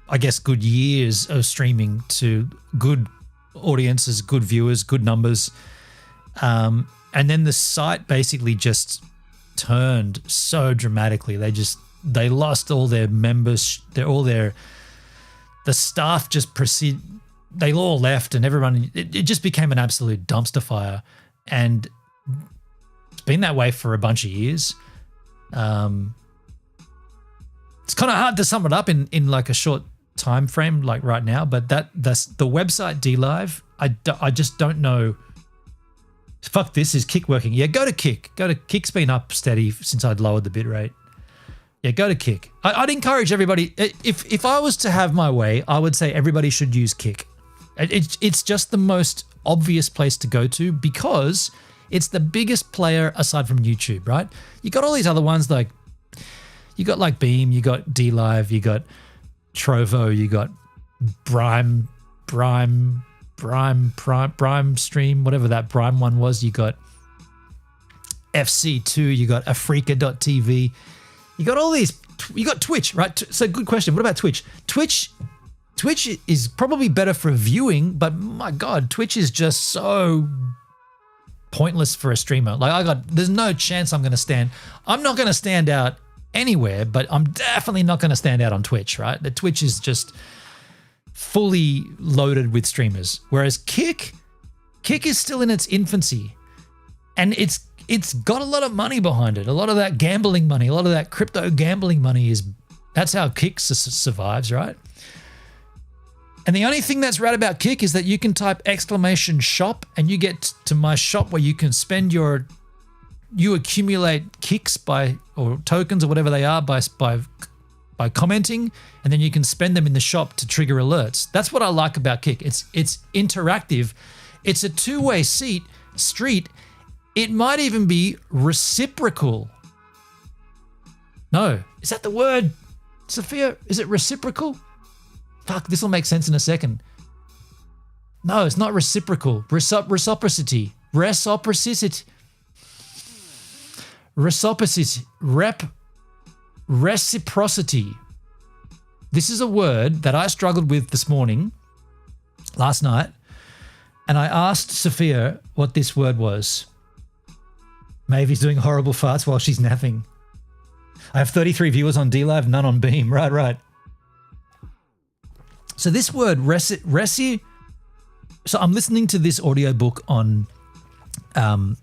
I guess, good years of streaming to good audiences, good viewers, good numbers. And then the site basically just turned so dramatically. They lost all their members. The staff just they all left and everyone, it just became an absolute dumpster fire. And it's been that way for a bunch of years. It's kind of hard to sum it up in like a short time frame like right now, but that's the website DLive. I just don't know. Fuck this, is Kick working? Yeah, go to Kick. Kick's been up steady since I'd lowered the bitrate. Yeah, go to Kick. I'd encourage everybody, if I was to have my way, I would say everybody should use Kick. It's just the most obvious place to go to because it's the biggest player aside from YouTube, right? You got all these other ones like, you got like Beam, you got DLive, you got Trovo, you got Brime stream, whatever that Brime one was. You got FC2, you got Africa.tv, you got all these, you got Twitch, right? So good question. What about Twitch? Twitch is probably better for viewing, but my God, Twitch is just so pointless for a streamer. Like there's no chance I'm not going to stand out anywhere, but I'm definitely not going to stand out on Twitch, right? The Twitch is just fully loaded with streamers, whereas Kick is still in its infancy, and it's got a lot of money behind it. A lot of that gambling money, a lot of that crypto gambling money that's how Kick survives, right? And the only thing that's right about Kick is that you can type !shop and you get to my shop where you can spend you accumulate kicks or tokens or whatever they are by commenting, and then you can spend them in the shop to trigger alerts. That's what I like about Kick. It's interactive. It's a two-way street. It might even be reciprocal. No, is that the word, Sophia? Is it reciprocal? Fuck, this will make sense in a second. No, it's not reciprocal. Reciprocity. Reciprocity. This is a word that I struggled with this morning, last night, and I asked Sophia what this word was. Mavy's doing horrible farts while she's napping. I have 33 viewers on DLive, none on Beam. Right. So this word, so I'm listening to this audiobook on the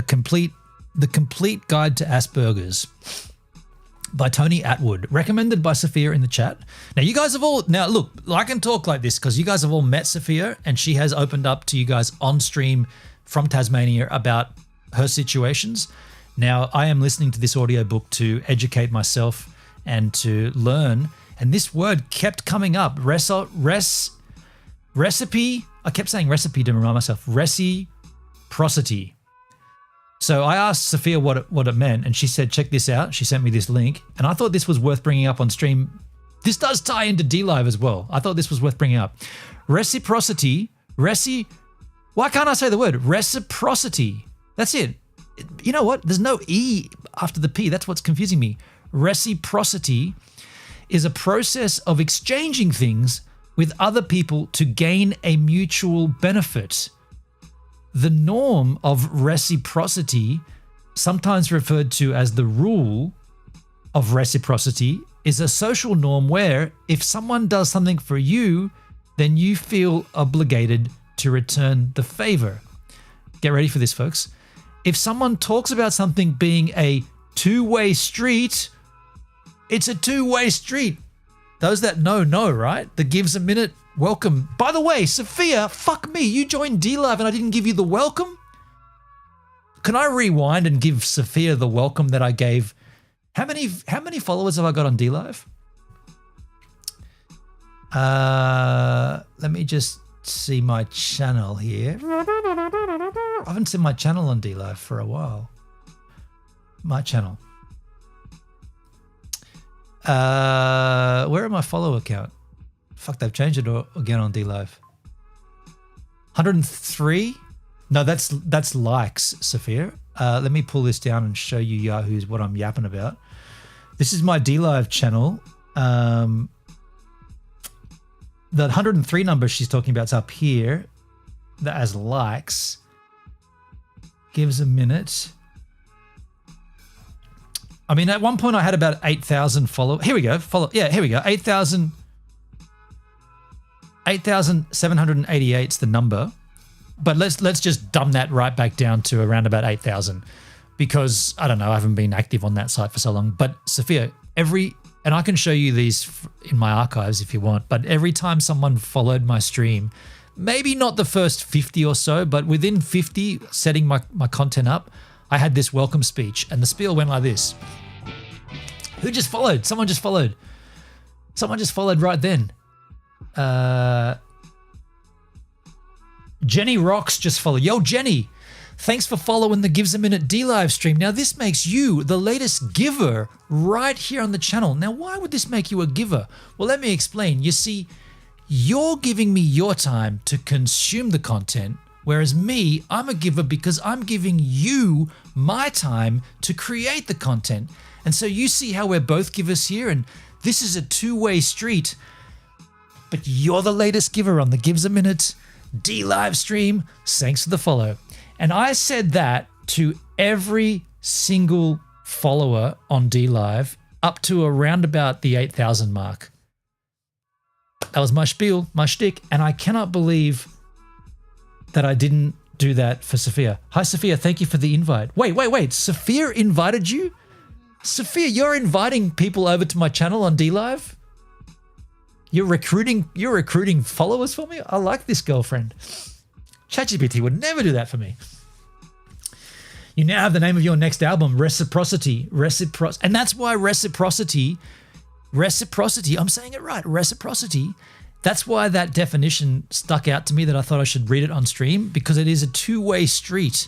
complete guide to Asperger's by Tony Atwood, recommended by Sophia in the chat. Now you guys have look, I can talk like this because you guys have all met Sophia and she has opened up to you guys on stream from Tasmania about her situations. Now I am listening to this audiobook to educate myself and to learn, and this word kept coming up. Recipe. I kept saying recipe to remind myself. Reciprocity. So I asked Sophia what it meant, and she said, check this out. She sent me this link, and I thought this was worth bringing up on stream. This does tie into DLive as well. I thought this was worth bringing up. Reciprocity. Why can't I say the word? Reciprocity. That's it. You know what? There's no E after the P. That's what's confusing me. Reciprocity is a process of exchanging things with other people to gain a mutual benefit. The norm of reciprocity, sometimes referred to as the rule of reciprocity, is a social norm where if someone does something for you, then you feel obligated to return the favor. Get ready for this, folks. If someone talks about something being a two-way street, it's a two-way street. Those that know, right? The Gives a Minute welcome. By the way, Sophia, fuck me. You joined DLive and I didn't give you the welcome? Can I rewind and give Sophia the welcome that I gave? How many followers have I got on DLive? Let me just see my channel here. I haven't seen my channel on DLive for a while. My channel. Where are my follow account? Fuck, they've changed it again on DLive. 103? No, that's likes, Sophia. Let me pull this down and show you Yahoo's what I'm yapping about. This is my DLive channel. The 103 number she's talking about is up here. That as likes. Gives a minute. I mean, at one point I had about 8,000 followers. Here we go. Here we go. 8,788 is the number. But let's just dumb that right back down to around about 8,000 because, I don't know, I haven't been active on that site for so long. But Sophia, and I can show you these in my archives if you want, but every time someone followed my stream, maybe not the first 50 or so, but within 50, setting my content up, I had this welcome speech, and the spiel went like this. Who just followed? Someone just followed. Someone just followed right then. Jenny Rocks just followed. Yo, Jenny, thanks for following the Gives a Minute DLive stream. Now, this makes you the latest giver right here on the channel. Now, why would this make you a giver? Well, let me explain. You see, you're giving me your time to consume the content, whereas me, I'm a giver because I'm giving you my time to create the content. And so you see how we're both givers here, and this is a two-way street. But you're the latest giver on the Gives a Minute DLive stream. Thanks for the follow. And I said that to every single follower on DLive up to around about the 8,000 mark. That was my spiel, my shtick, and I cannot believe that I didn't do that for Sophia. Hi, Sophia. Thank you for the invite. Wait. Sophia invited you? Sophia, you're inviting people over to my channel on DLive? You're recruiting followers for me? I like this girlfriend. ChatGPT would never do that for me. You now have the name of your next album, Reciprocity. And that's why reciprocity, I'm saying it right, reciprocity. That's why that definition stuck out to me, that I thought I should read it on stream, because it is a two-way street.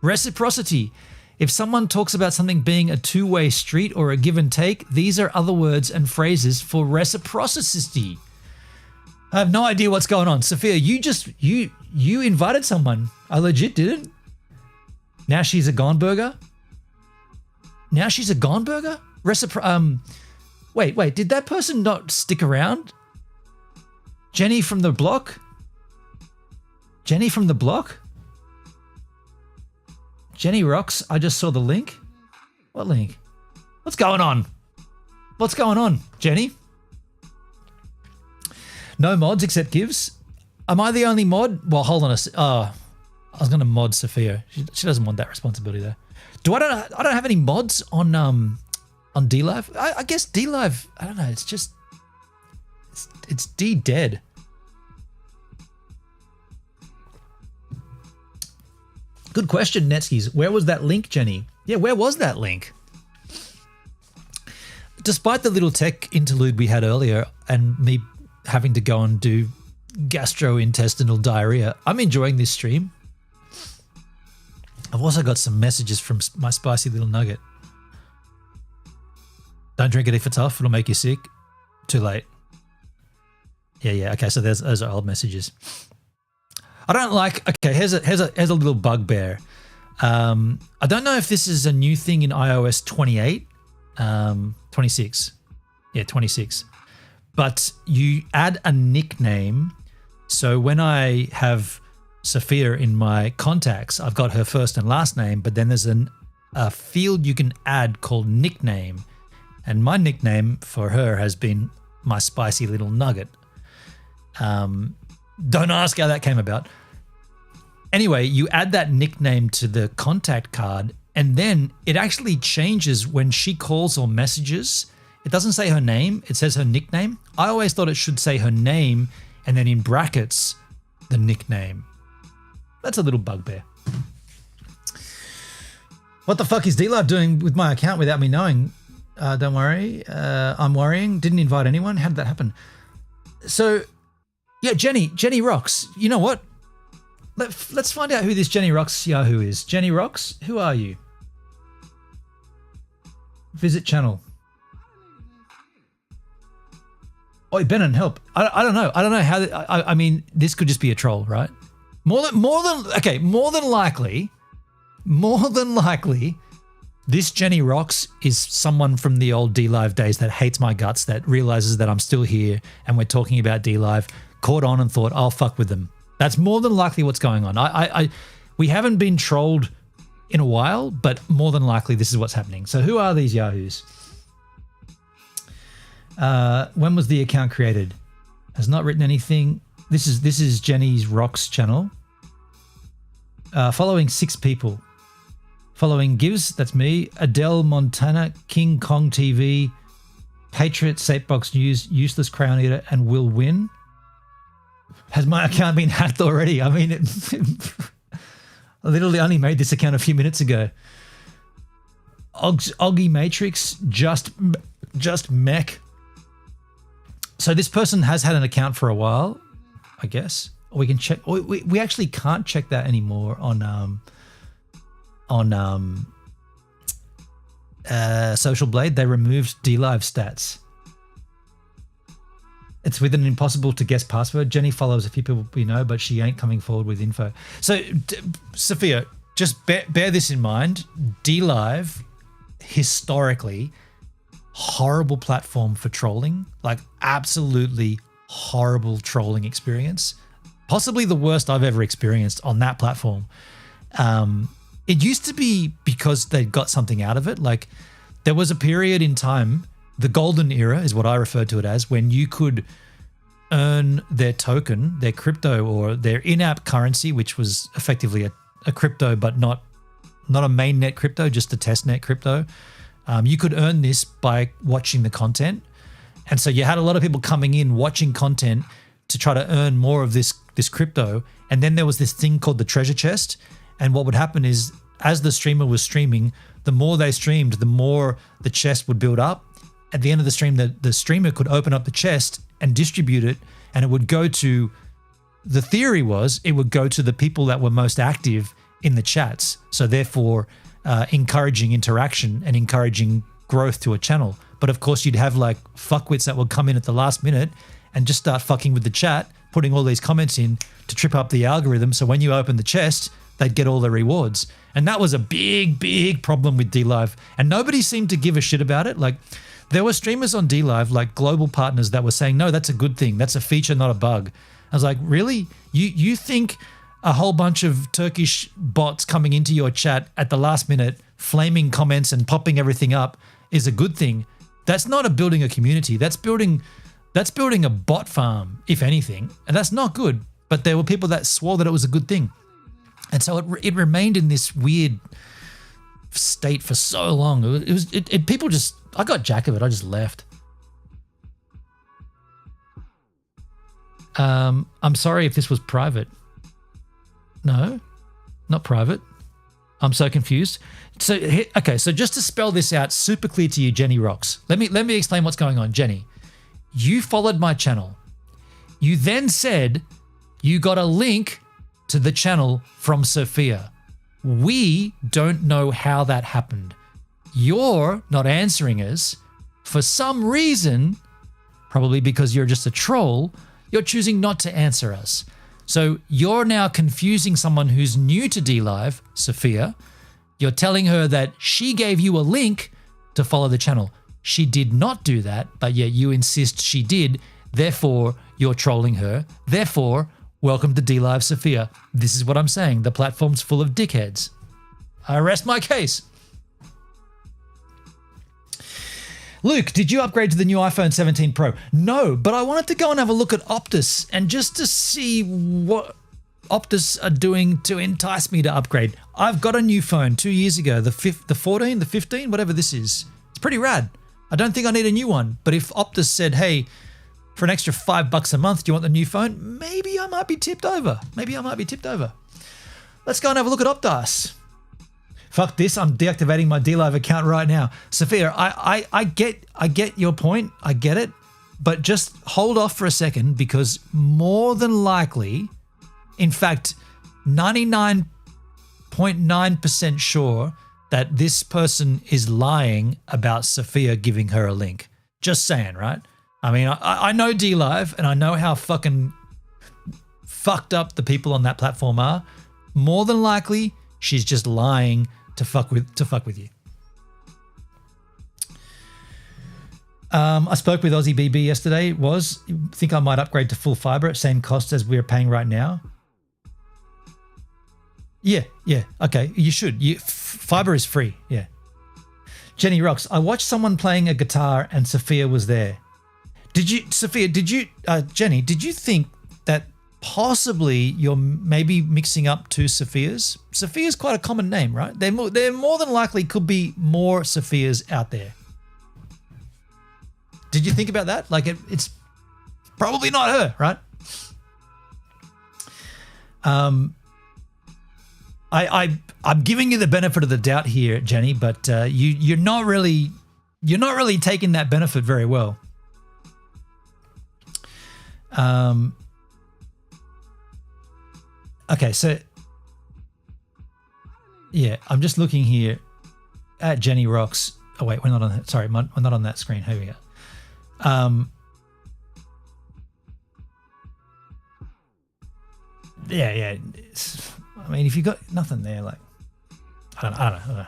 Reciprocity. If someone talks about something being a two-way street or a give and take, these are other words and phrases for reciprocity. I have no idea what's going on. Sophia, you invited someone. I legit didn't. Now she's a gone burger? Wait, did that person not stick around? Jenny from the block? Jenny rocks. I just saw the link. What link? What's going on, Jenny? No mods except gives. Am I the only mod? Well, hold on a I was going to mod Sophia. She doesn't want that responsibility though. I don't have any mods on DLive. I guess DLive, I don't know, it's dead. Good question, Netskis. Where was that link, Jenny? Yeah, where was that link? Despite the little tech interlude we had earlier and me having to go and do gastrointestinal diarrhea, I'm enjoying this stream. I've also got some messages from my spicy little nugget. Don't drink it if it's off. It'll make you sick. Too late. Yeah. Okay, so those are old messages. I don't like. Okay, here's a little bugbear. I don't know if this is a new thing in iOS 28, 26. Yeah, 26. But you add a nickname. So when I have Sophia in my contacts, I've got her first and last name, but then there's a field you can add called nickname. And my nickname for her has been my spicy little nugget. Don't ask how that came about. Anyway, you add that nickname to the contact card, and then it actually changes when she calls or messages. It doesn't say her name, it says her nickname. I always thought it should say her name and then in brackets, the nickname. That's a little bugbear. What the fuck is DLive doing with my account without me knowing? Don't worry. I'm worrying. Didn't invite anyone. How did that happen? So, yeah, Jenny rocks. You know what? Let's find out who this Jenny Rocks Yahoo is. Jenny Rocks, who are you? Visit channel. Oh, Benon, help. I don't know. I don't know how. I mean, this could just be a troll, right? More than likely, this Jenny Rocks is someone from the old DLive days that hates my guts, that realizes that I'm still here and we're talking about DLive, caught on and thought, I'll fuck with them. That's more than likely what's going on. We haven't been trolled in a while, but more than likely this is what's happening. So who are these Yahoos? When was the account created? Has not written anything. This is Jenny's Rocks channel. Following 6 people. Following Gives, that's me, Adele Montana, King Kong TV, Patriot, Sapebox News, Useless Crown Eater, and Will Win. Has my account been hacked already? I mean, I literally only made this account a few minutes ago. Oggy Matrix, just mech. So this person has had an account for a while, I guess. Or we can check. We actually can't check that anymore on Social Blade. They removed DLive stats. It's with an impossible to guess password. Jenny follows a few people we know, but she ain't coming forward with info. So, Sophia, just bear this in mind. DLive, historically, horrible platform for trolling, like absolutely horrible trolling experience. Possibly the worst I've ever experienced on that platform. it used to be because they got something out of it. Like there was a period in time, the golden era is what I refer to it as, when you could earn their token, their crypto or their in-app currency, which was effectively a crypto, but not a mainnet crypto, just a testnet crypto. You could earn this by watching the content. And so you had a lot of people coming in watching content to try to earn more of this crypto. And then there was this thing called the treasure chest. And what would happen is as the streamer was streaming, the more they streamed, the more the chest would build up. At the end of the stream, the streamer could open up the chest and distribute it. And it would go to, the theory was it would go to the people that were most active in the chats. So therefore, encouraging interaction and encouraging growth to a channel. But of course, you'd have like fuckwits that would come in at the last minute and just start fucking with the chat, putting all these comments in to trip up the algorithm. So when you open the chest, they'd get all the rewards. And that was a big, big problem with DLive. And nobody seemed to give a shit about it. Like there were streamers on DLive, like global partners that were saying, no, that's a good thing. That's a feature, not a bug. I was like, really? You think a whole bunch of Turkish bots coming into your chat at the last minute, flaming comments and popping everything up is a good thing? That's not building a community. That's building a bot farm, if anything. And that's not good. But there were people that swore that it was a good thing. And so it remained in this weird state for so long. People just, I got jack of it. I just left. I'm sorry if this was private. No, not private. I'm so confused. So, okay, so just to spell this out super clear to you, Jenny Rocks, let me explain what's going on. Jenny, you followed my channel. You then said you got a link to the channel from Sophia. We don't know how that happened. You're not answering us. For some reason, probably because you're just a troll, you're choosing not to answer us. So you're now confusing someone who's new to DLive, Sophia. You're telling her that she gave you a link to follow the channel. She did not do that, but yet you insist she did. Therefore, you're trolling her. Therefore, welcome to DLive, Sophia. This is what I'm saying. The platform's full of dickheads. I rest my case. Luke, did you upgrade to the new iPhone 17 Pro? No, but I wanted to go and have a look at Optus and just to see what Optus are doing to entice me to upgrade. I've got a new phone 2 years ago, the 14, the 15, whatever this is. It's pretty rad. I don't think I need a new one, but if Optus said, hey, for an extra $5 a month, do you want the new phone? Maybe I might be tipped over. Let's go and have a look at Optus. Fuck this, I'm deactivating my DLive account right now. Sophia, I get your point. I get it. But just hold off for a second because more than likely, in fact, 99.9% sure that this person is lying about Sophia giving her a link. Just saying, right? I mean, I know DLive and I know how fucking fucked up the people on that platform are. More than likely, she's just lying to fuck with you. I spoke with Aussie BB yesterday. Think I might upgrade to full fiber at same cost as we're paying right now. Yeah. Okay, you should. Fiber is free. Yeah. Jenny Rocks. I watched someone playing a guitar and Sophia was there. Jenny, did you think that possibly you're maybe mixing up two Sophias? Sophia's quite a common name, right? There more than likely could be more Sophias out there. Did you think about that? Like it's probably not her, right? I'm giving you the benefit of the doubt here, Jenny, but you're not really taking that benefit very well. Okay, so yeah, I'm just looking here at Jenny Rocks. Oh wait, we're not on that. Sorry, we're not on that screen. Here we go. Yeah. I mean, if you got nothing there, like I don't know.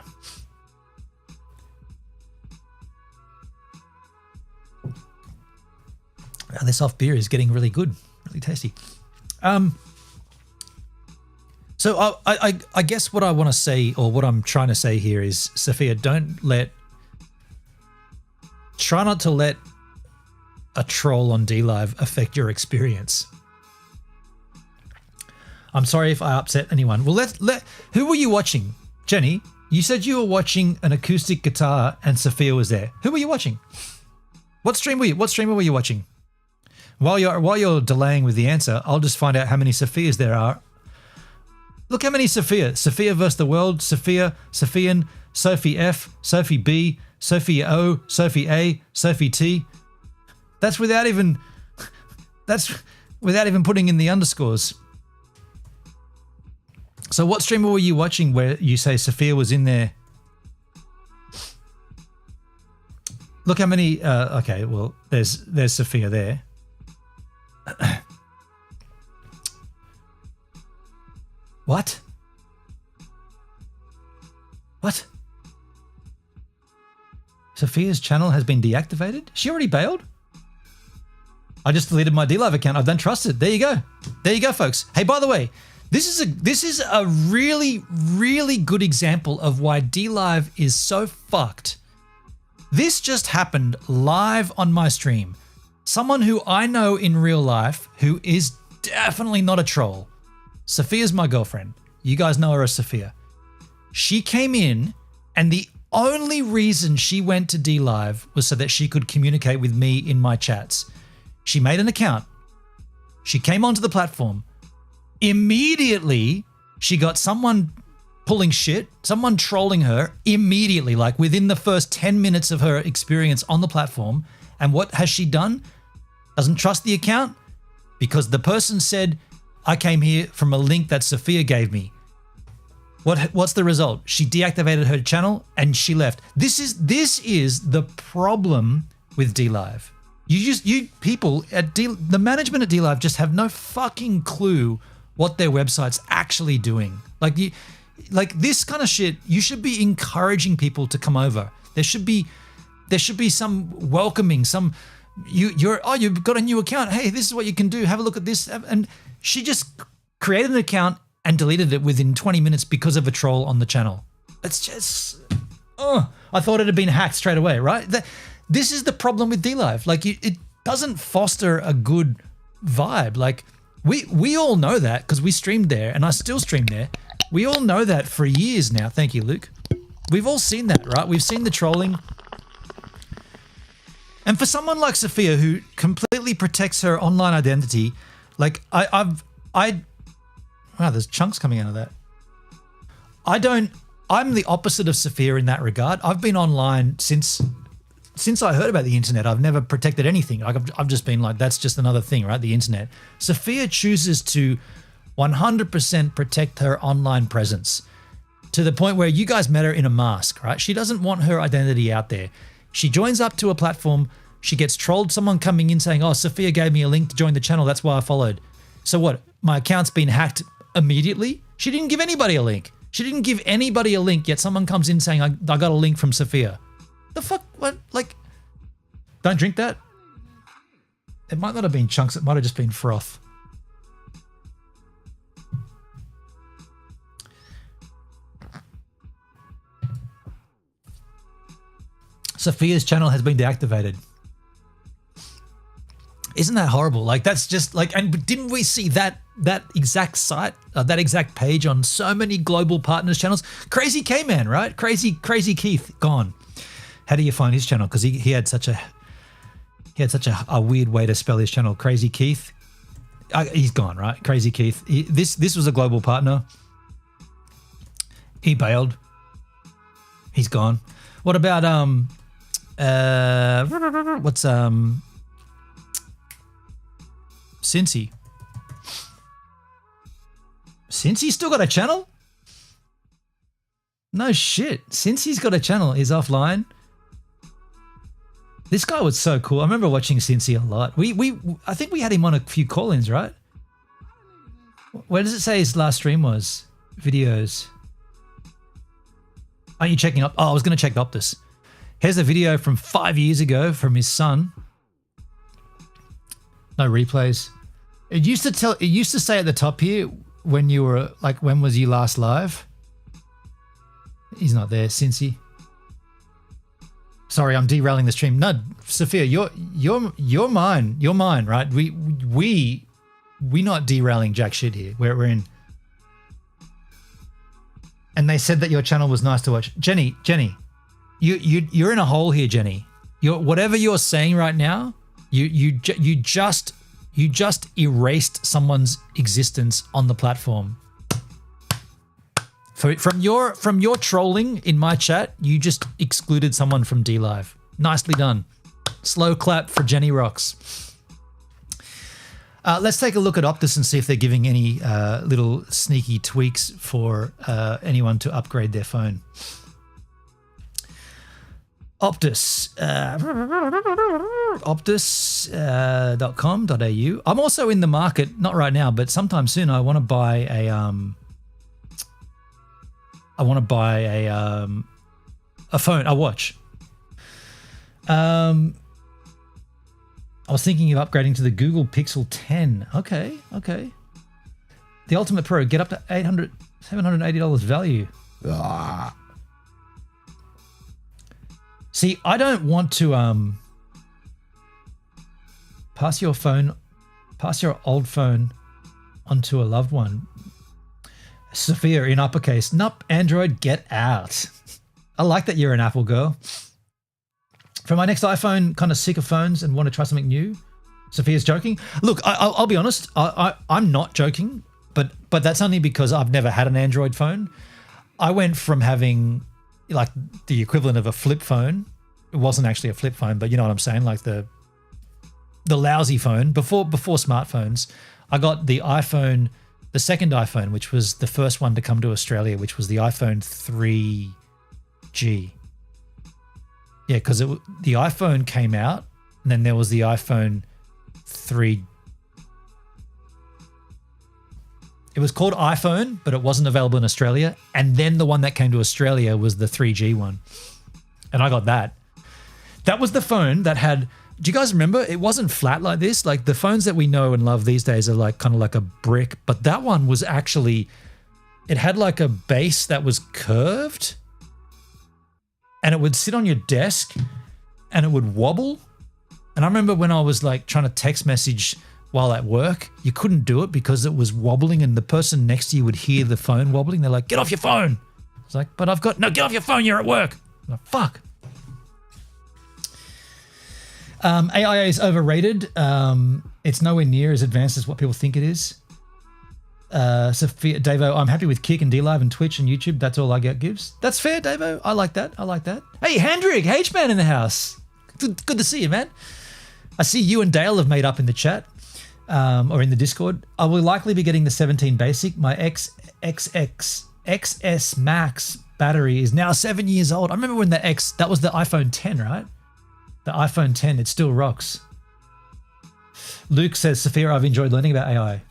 Wow, this soft beer is getting really good, really tasty. So I guess what I want to say, or what I'm trying to say here is, Sophia, try not to let a troll on DLive affect your experience. I'm sorry if I upset anyone. Well, who were you watching? Jenny, you said you were watching an acoustic guitar and Sophia was there. Who were you watching? What streamer were you watching? While you're delaying with the answer, I'll just find out how many Sophias there are. Look how many Sophia. Sophia versus the world, Sophia, Sophian, Sophie F, Sophie B, Sophie O, Sophie A, Sophie T. That's without even putting in the underscores. So what streamer were you watching where you say Sophia was in there? Look how many, okay, well, there's Sophia there. What? What? Sophia's channel has been deactivated? She already bailed? I just deleted my DLive account. I don't trust it. There you go. There you go, folks. Hey, by the way, this is a really, really good example of why DLive is so fucked. This just happened live on my stream. Someone who I know in real life who is definitely not a troll. Sophia's my girlfriend. You guys know her as Sophia. She came in and the only reason she went to DLive was so that she could communicate with me in my chats. She made an account. She came onto the platform. Immediately, she got someone pulling shit, someone trolling her immediately, like within the first 10 minutes of her experience on the platform. And what has she done? Doesn't trust the account because the person said, I came here from a link that Sophia gave me. What's the result? She deactivated her channel and she left. This is the problem with DLive. You people at the management at DLive just have no fucking clue what their website's actually doing. Like this kind of shit, you should be encouraging people to come over. There should be some welcoming, some you've got a new account. Hey, this is what you can do. Have a look at this. And she just created an account and deleted it within 20 minutes because of a troll on the channel. It's just, I thought it had been hacked straight away, right? This is the problem with DLive. Like it doesn't foster a good vibe. Like we all know that because we streamed there and I still stream there. We all know that for years now. Thank you, Luke. We've all seen that, right? We've seen the trolling. And for someone like Sophia who completely protects her online identity, like wow, there's chunks coming out of that. I'm the opposite of Sophia in that regard. I've been online since I heard about the internet. I've never protected anything. Like I've just been like, that's just another thing, right? The internet. Sophia chooses to 100% protect her online presence to the point where you guys met her in a mask, right? She doesn't want her identity out there. She joins up to a platform. She gets trolled. Someone coming in saying, oh, Sophia gave me a link to join the channel. That's why I followed. So what? My account's been hacked immediately? She didn't give anybody a link. She didn't give anybody a link, yet someone comes in saying, I got a link from Sophia. The fuck? What? Like, don't drink that? It might not have been chunks. It might have just been froth. Sophia's channel has been deactivated. Isn't that horrible? Like that's just like, and didn't we see that exact site, that exact page on so many global partners channels? Crazy K-Man, right? Crazy Keith gone. How do you find his channel? Because he had such a weird way to spell his channel. Crazy Keith. He's gone, right? Crazy Keith. This was a global partner. He bailed. He's gone. What about what's Cincy? Cincy's still got a channel? No shit. Cincy's got a channel. He's offline. This guy was so cool. I remember watching Cincy a lot. I think we had him on a few call-ins, right? Where does it say his last stream was? Videos. Aren't you checking up? Oh, I was going to check Optus. Here's a video from 5 years ago from his son. No replays. It used to say at the top here, when you were like, when was you last live? He's not there, Cincy. Sorry, I'm derailing the stream. No, Sophia, you're mine, right? We not derailing jack shit here. We're in. And they said that your channel was nice to watch. Jenny, you're in a hole here, Jenny. Whatever you're saying right now, you just erased someone's existence on the platform. From your trolling in my chat, you just excluded someone from DLive. Nicely done. Slow clap for Jenny Rocks. Let's take a look at Optus and see if they're giving any little sneaky tweaks for anyone to upgrade their phone. Optus. Optus.com.au. I'm also in the market, not right now, but sometime soon. I want to buy a phone, a watch. I was thinking of upgrading to the Google Pixel 10. Okay. The Ultimate Pro, get up to $780 value. Ah. See, I don't want to pass your old phone onto a loved one. Sophia in uppercase. Nup, Android, get out. I like that you're an Apple girl. For my next iPhone, kind of sick of phones and want to try something new. Sophia's joking. Look, I'll be honest. I'm not joking, but that's only because I've never had an Android phone. I went from having like the equivalent of a flip phone. It wasn't actually a flip phone, but you know what I'm saying, like the lousy phone before smartphones. I got the iPhone, the second iPhone, which was the first one to come to Australia, which was the iPhone 3G. Yeah, because the iPhone came out, and then there was the iPhone 3. It was called iPhone, but it wasn't available in Australia. And then the one that came to Australia was the 3G one. And I got that. That was the phone that had, do you guys remember? It wasn't flat like this. Like the phones that we know and love these days are like kind of like a brick. But that one was actually, it had like a base that was curved. And it would sit on your desk and it would wobble. And I remember when I was like trying to text message while at work, you couldn't do it because it was wobbling and the person next to you would hear the phone wobbling. They're like, get off your phone. I was like, but no, get off your phone, you're at work. I'm like, fuck. AIA is overrated. It's nowhere near as advanced as what people think it is. Sophia, Davo, I'm happy with Kick and DLive and Twitch and YouTube. That's all I get gives. That's fair, Davo. I like that. Hey, Hendrik, H-Man in the house. Good to see you, man. I see you and Dale have made up in the chat or in the Discord. I will likely be getting the 17 basic. My XS Max battery is now 7 years old. I remember when that was the iPhone 10, right? The iPhone 10, it still rocks. Luke says, Sophia, I've enjoyed learning about AI.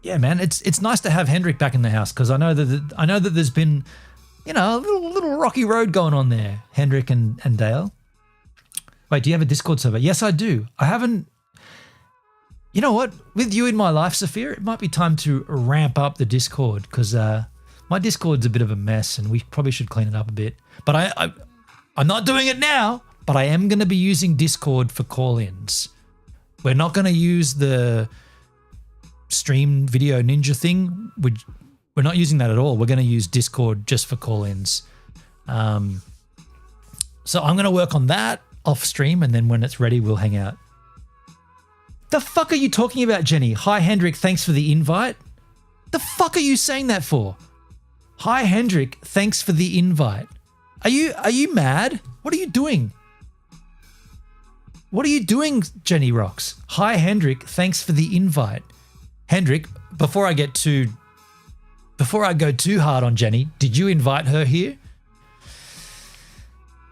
Yeah, man, it's nice to have Hendrik back in the house because I know that there's been, you know, a little rocky road going on there, Hendrik and Dale. Wait, do you have a Discord server? Yes, I do. I haven't. You know what? With you in my life, Sophia, it might be time to ramp up the Discord because my Discord's a bit of a mess and we probably should clean it up a bit. But I'm not doing it now, but I am going to be using Discord for call-ins. We're not going to use the stream video ninja thing. We're not using that at all. We're going to use Discord just for call-ins. So I'm going to work on that off stream, and then when it's ready, we'll hang out. The fuck are you talking about, Jenny? Hi, Hendrik. Thanks for the invite. The fuck are you saying that for? Hi, Hendrik. Thanks for the invite. Are you mad? What are you doing? What are you doing, Jenny Rocks? Hi, Hendrik. Thanks for the invite. Hendrik, before I go too hard on Jenny, did you invite her here?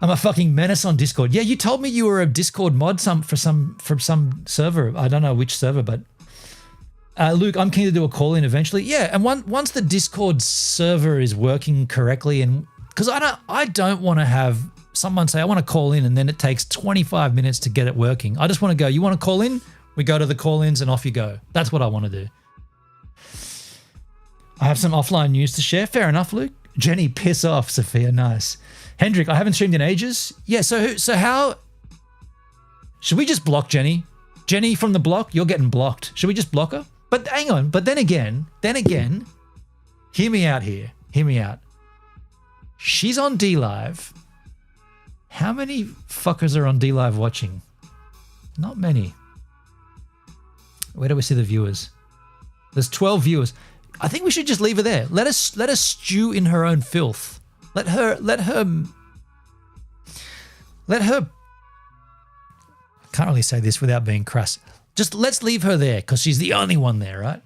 I'm a fucking menace on Discord. Yeah, you told me you were a Discord mod from some server. I don't know which server, but Luke, I'm keen to do a call in eventually. Yeah, and once the Discord server is working correctly, and because I don't want to have someone say I want to call in and then it takes 25 minutes to get it working. I just want to go. You want to call in? We go to the call-ins and off you go. That's what I want to do. I have some offline news to share. Fair enough, Luke. Jenny, piss off, Sophia. Nice. Hendrik, I haven't streamed in ages. Yeah, so how... Should we just block Jenny? Jenny from the block, you're getting blocked. Should we just block her? But hang on. But then again, hear me out here. Hear me out. She's on D-Live. How many fuckers are on D-Live watching? Not many. Where do we see the viewers? There's 12 viewers. I think we should just leave her there. Let us stew in her own filth. Let her I can't really say this without being crass. Just let's leave her there because she's the only one there, right?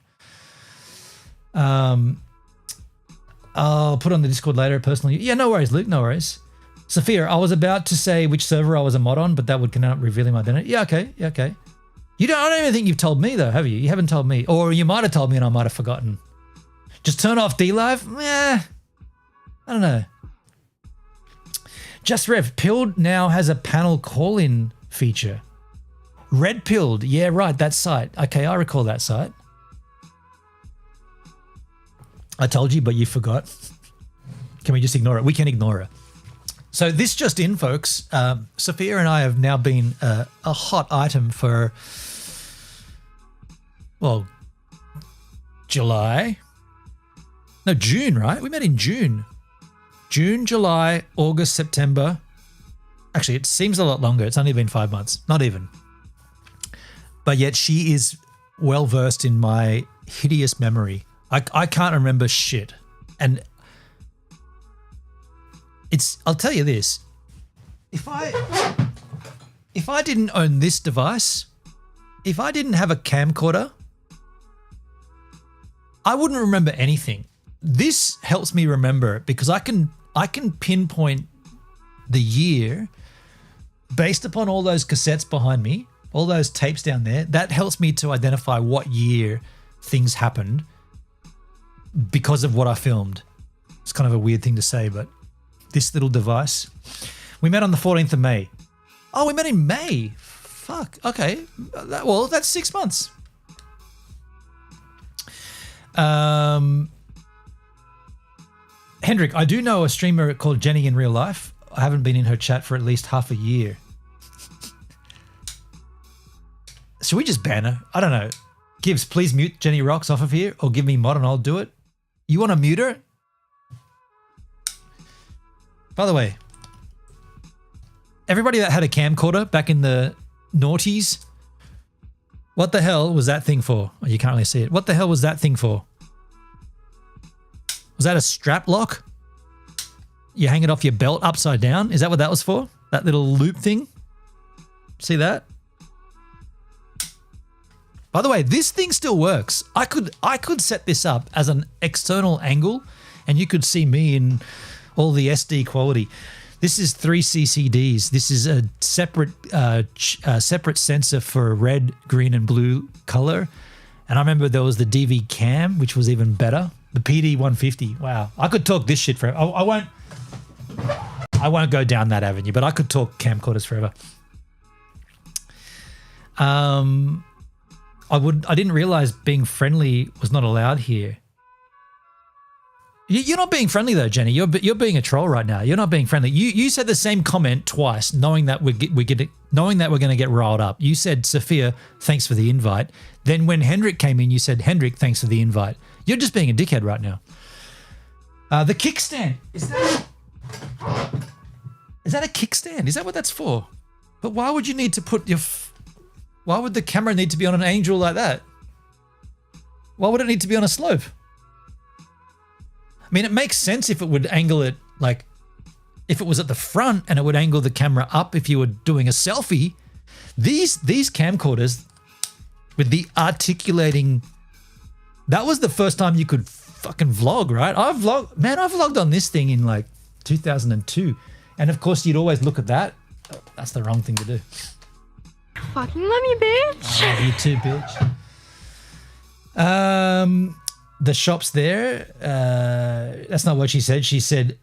I'll put on the Discord later personally. Yeah, no worries, Luke, no worries. Sophia, I was about to say which server I was a mod on, but that would cannot reveal my identity. Yeah, okay. I don't even think you've told me though, have you? You haven't told me. Or you might have told me and I might have forgotten. Just turn off D-Live? Yeah. I don't know. Just Rev, Pilled now has a panel call-in feature. Red Pilled, yeah, right, that site. Okay, I recall that site. I told you, but you forgot. Can we just ignore it? We can ignore it. So this just in, folks. Sophia and I have now been a hot item for, well, June, right? We met in June. June, July, August, September. Actually, it seems a lot longer. It's only been 5 months. Not even. But yet she is well versed in my hideous memory. I can't remember shit. And I'll tell you this. If I didn't own this device, if I didn't have a camcorder, I wouldn't remember anything. This helps me remember because I can pinpoint the year based upon all those cassettes behind me, all those tapes down there. That helps me to identify what year things happened because of what I filmed. It's kind of a weird thing to say, but this little device. We met on the 14th of May. Oh, we met in May. Fuck. Okay. Well, that's 6 months. Hendrik, I do know a streamer called Jenny in real life. I haven't been in her chat for at least half a year. Should we just ban her? I don't know. Gibbs, please mute Jenny Rocks off of here or give me mod and I'll do it. You want to mute her? By the way, everybody that had a camcorder back in the noughties, what the hell was that thing for? Oh, you can't really see it. What the hell was that thing for? Was that a strap lock? You hang it off your belt upside down? Is that what that was for? That little loop thing? See that? By the way, this thing still works. I could set this up as an external angle and you could see me in all the SD quality. This is 3 CCDs. This is a separate sensor for red, green, and blue color. And I remember there was the DV cam, which was even better. The PD 150. Wow, I could talk this shit forever. I won't go down that avenue, but I could talk camcorders forever. I didn't realize being friendly was not allowed here. You're not being friendly though, Jenny. You're being a troll right now. You're not being friendly. You said the same comment twice, knowing that we're going to get riled up. You said, Sophia, thanks for the invite. Then when Hendrik came in, you said, Hendrik, thanks for the invite. You're just being a dickhead right now. The kickstand. Is that a kickstand? Is that what that's for? But why would you need to put your... Why would the camera need to be on an angle like that? Why would it need to be on a slope? I mean, it makes sense if it would angle it like if it was at the front and it would angle the camera up if you were doing a selfie. These camcorders with the articulating, that was the first time you could fucking vlog, right? I vlogged on this thing in like 2002. And of course you'd always look at that. Oh, that's the wrong thing to do. Fucking love you, bitch. I love you too, bitch. The shop's there. That's not what she said. She said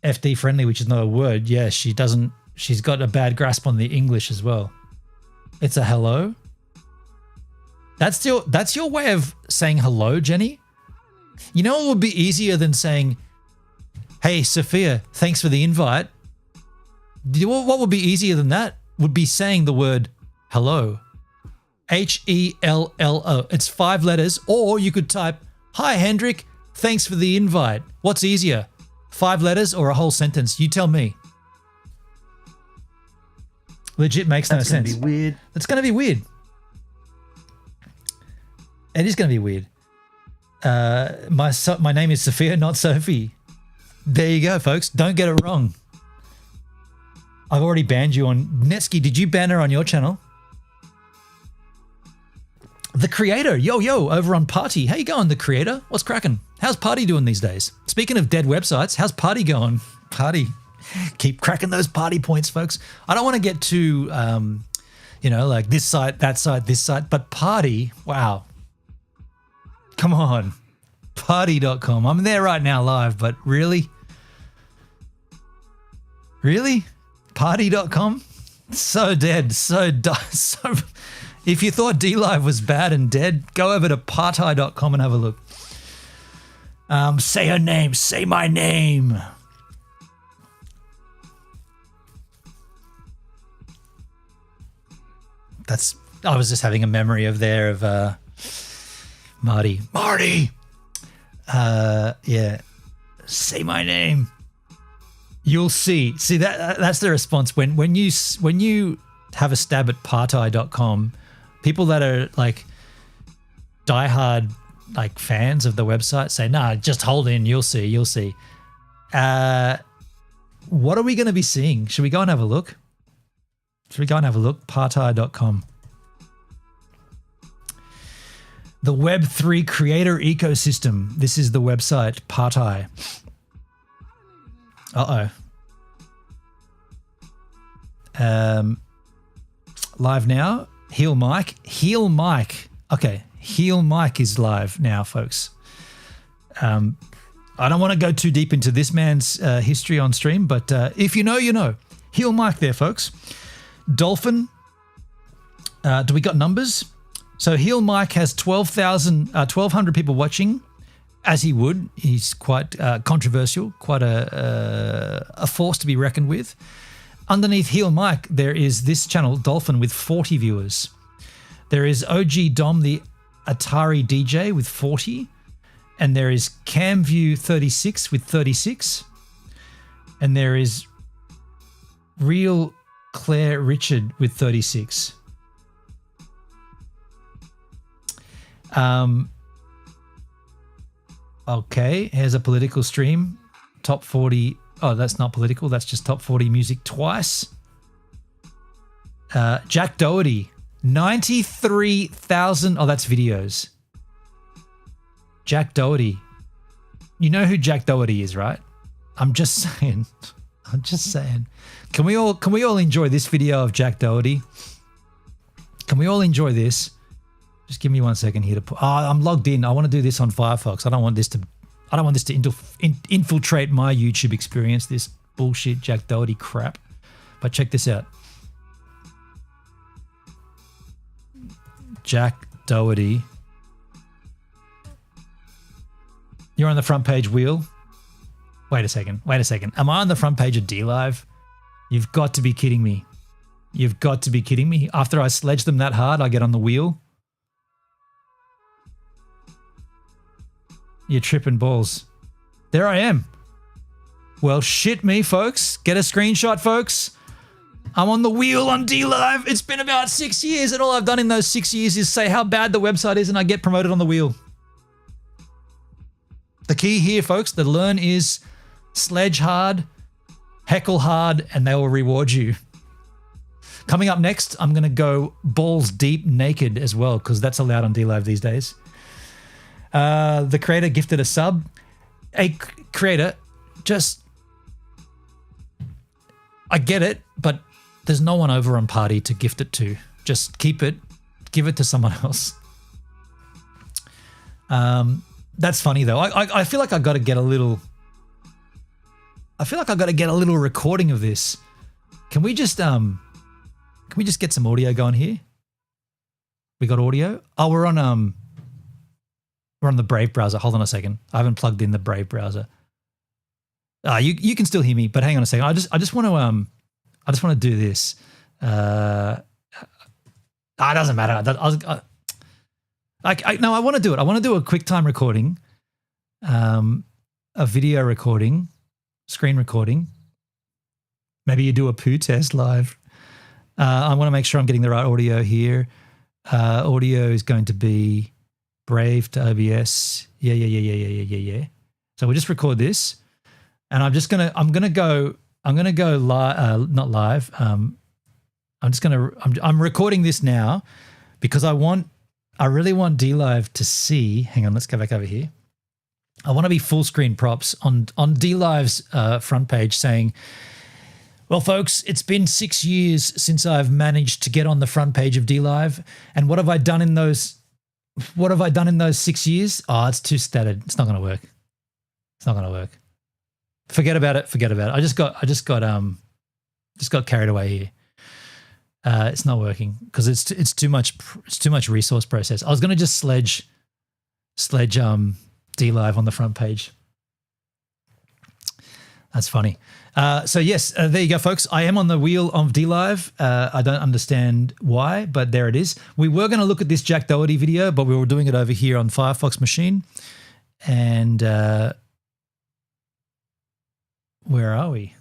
FD friendly, which is not a word. Yeah, she doesn't. She's got a bad grasp on the English as well. It's a hello. That's your way of saying hello, Jenny. You know what would be easier than saying, hey, Sophia, thanks for the invite? What would be easier than that? Would be saying the word hello. Hello. It's 5 letters. Or you could type, hi, Hendrik, thanks for the invite. What's easier, 5 letters or a whole sentence? You tell me. Legit makes no sense. That's gonna be weird. It's going to be weird. It is going to be weird. My name is Sophia, not Sophie. There you go, folks. Don't get it wrong. I've already banned you on Netsky. Did you ban her on your channel? The Creator, yo, over on Party. How you going, The Creator? What's cracking? How's Party doing these days? Speaking of dead websites, how's Party going? Party. Keep cracking those party points, folks. I don't want to get too, like this site, that site, this site, but Party, wow. Come on. Party.com. I'm there right now live, but really? Really? Party.com? So dead, so if you thought DLive was bad and dead, go over to party.com and have a look. Say her name, say my name. I was just having a memory of Marty. Yeah. Say my name. You'll see. See that's the response when you have a stab at party.com, people that are like diehard like fans of the website say, nah, just hold in, you'll see. What are we going to be seeing? Should we go and have a look? Party.com. The Web3 creator ecosystem. This is the website, Party. Live now. Heal Mike. Okay, Heal Mike is live now, folks. I don't want to go too deep into this man's history on stream, but if you know, you know. Heal Mike there, folks. Dolphin. Do we got numbers? So Heal Mike has 1,200 people watching, as he would. He's quite controversial, quite a force to be reckoned with. Underneath Heal Mike, there is this channel, Dolphin, with 40 viewers. There is OG Dom, the Atari DJ, with 40. And there is CamView36 with 36. And there is Real Claire Richard with 36. Okay, here's a political stream. Top 40. Oh, that's not political. That's just top 40 music twice. Jack Doherty, 93,000. Oh, that's videos. Jack Doherty. You know who Jack Doherty is, right? I'm just saying. Can we all enjoy this video of Jack Doherty? Can we all enjoy this? Just give me 1 second here to put. Oh, I'm logged in. I want to do this on Firefox. I don't want this to infiltrate my YouTube experience. This bullshit Jack Doherty crap. But check this out. Jack Doherty. You're on the front page wheel. Wait a second. Am I on the front page of DLive? You've got to be kidding me. After I sledge them that hard, I get on the wheel. You're tripping balls. There I am. Well, shit me, folks. Get a screenshot, folks. I'm on the wheel on DLive. It's been about 6 years, and all I've done in those 6 years is say how bad the website is, and I get promoted on the wheel. The key here, folks, the learn is sledge hard, heckle hard, and they will reward you. Coming up next, I'm going to go balls deep naked as well, because that's allowed on DLive these days. The creator gifted a sub. A creator, I get it, but there's no one over on Party to gift it to. Just keep it, give it to someone else. That's funny though. I feel like I got to get a little. I feel like I got to get a little recording of this. Can we just get some audio going here? We got audio. Oh, we're on We're on the Brave browser. Hold on a second. I haven't plugged in the Brave browser. You can still hear me, but hang on a second. I just want to do this. It doesn't matter. No, I want to do it. I want to do a QuickTime recording, a video recording, screen recording. Maybe you do a poo test live. I want to make sure I'm getting the right audio here. Audio is going to be Brave to OBS. Yeah. So we'll just record this, and I'm gonna go live, not live. I'm recording this now because I really want DLive to see. Hang on, let's go back over here. I want to be full screen props on DLive's front page saying, well, folks, it's been 6 years since I've managed to get on the front page of DLive. And what have I done in those 6 years? Oh, it's too stated. It's not going to work. It's not going to work. Forget about it. I just got carried away here. It's not working because it's too much resource process. I was going to just sledge DLive on the front page. That's funny. So yes, there you go, folks. I am on the wheel of DLive. I don't understand why, but there it is. We were going to look at this Jack Doherty video, but we were doing it over here on Firefox machine. And where are we?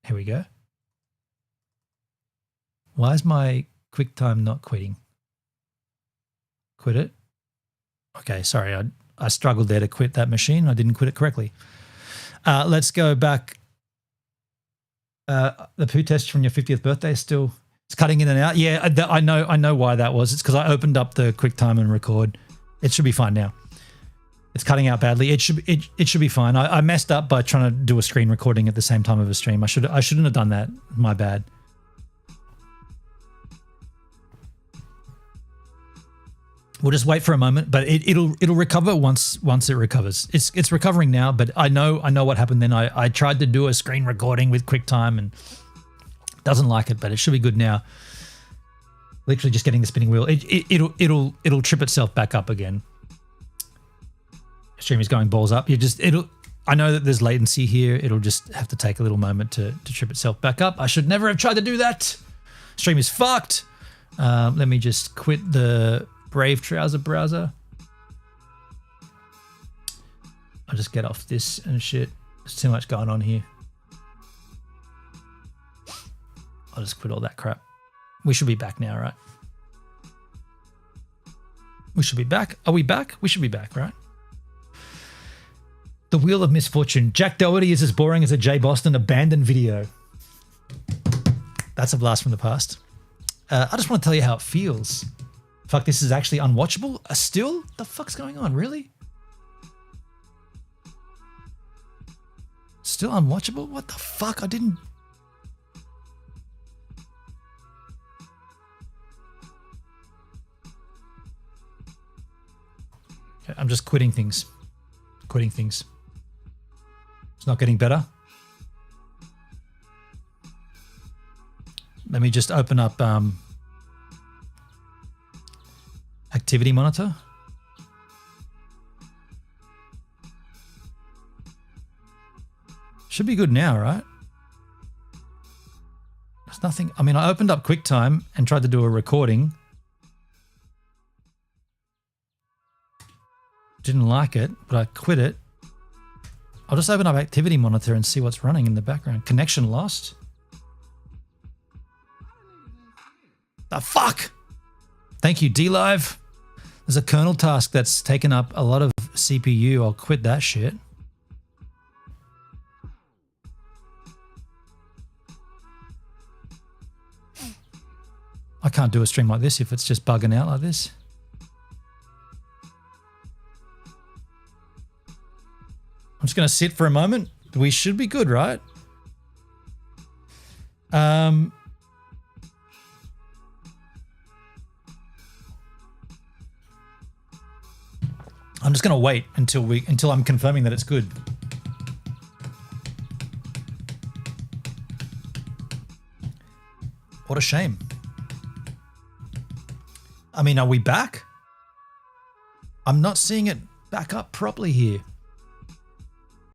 Here we go. Why is my QuickTime not quitting? Quit it? Okay, sorry. I struggled there to quit that machine. I didn't quit it correctly. Let's go back. The poo test from your 50th birthday is still it's cutting in and out. Yeah, I know why that was. It's because I opened up the QuickTime and record. It should be fine now. It's cutting out badly. It should be fine. I messed up by trying to do a screen recording at the same time of a stream. I shouldn't have done that. My bad. We'll just wait for a moment, but it'll recover once it recovers. It's recovering now, but I know what happened then. I tried to do a screen recording with QuickTime and doesn't like it, but it should be good now. Literally just getting the spinning wheel. It'll trip itself back up again. Stream is going balls up. I know that there's latency here. It'll just have to take a little moment to trip itself back up. I should never have tried to do that. Stream is fucked. Let me just quit the Brave browser. I'll just get off this and shit. There's too much going on here. I'll just quit all that crap. We should be back now, right? We should be back. Are we back? We should be back, right? The Wheel of Misfortune. Jack Doherty is as boring as a Jay Boston abandoned video. That's a blast from the past. I just want to tell you how it feels. Fuck, this is actually unwatchable? Still? The fuck's going on? Really? Still unwatchable? What the fuck? I didn't... Okay, I'm just quitting things. It's not getting better. Let me just open up activity monitor. Should be good now, right? There's nothing. I mean, I opened up QuickTime and tried to do a recording. Didn't like it, but I quit it. I'll just open up activity monitor and see what's running in the background. Connection lost. The fuck? Thank you, DLive. There's a kernel task that's taken up a lot of CPU. I'll quit that shit. I can't do a stream like this if it's just bugging out like this. I'm just going to sit for a moment. We should be good, right? I'm just going to wait until I'm confirming that it's good. What a shame. I mean, are we back? I'm not seeing it back up properly here.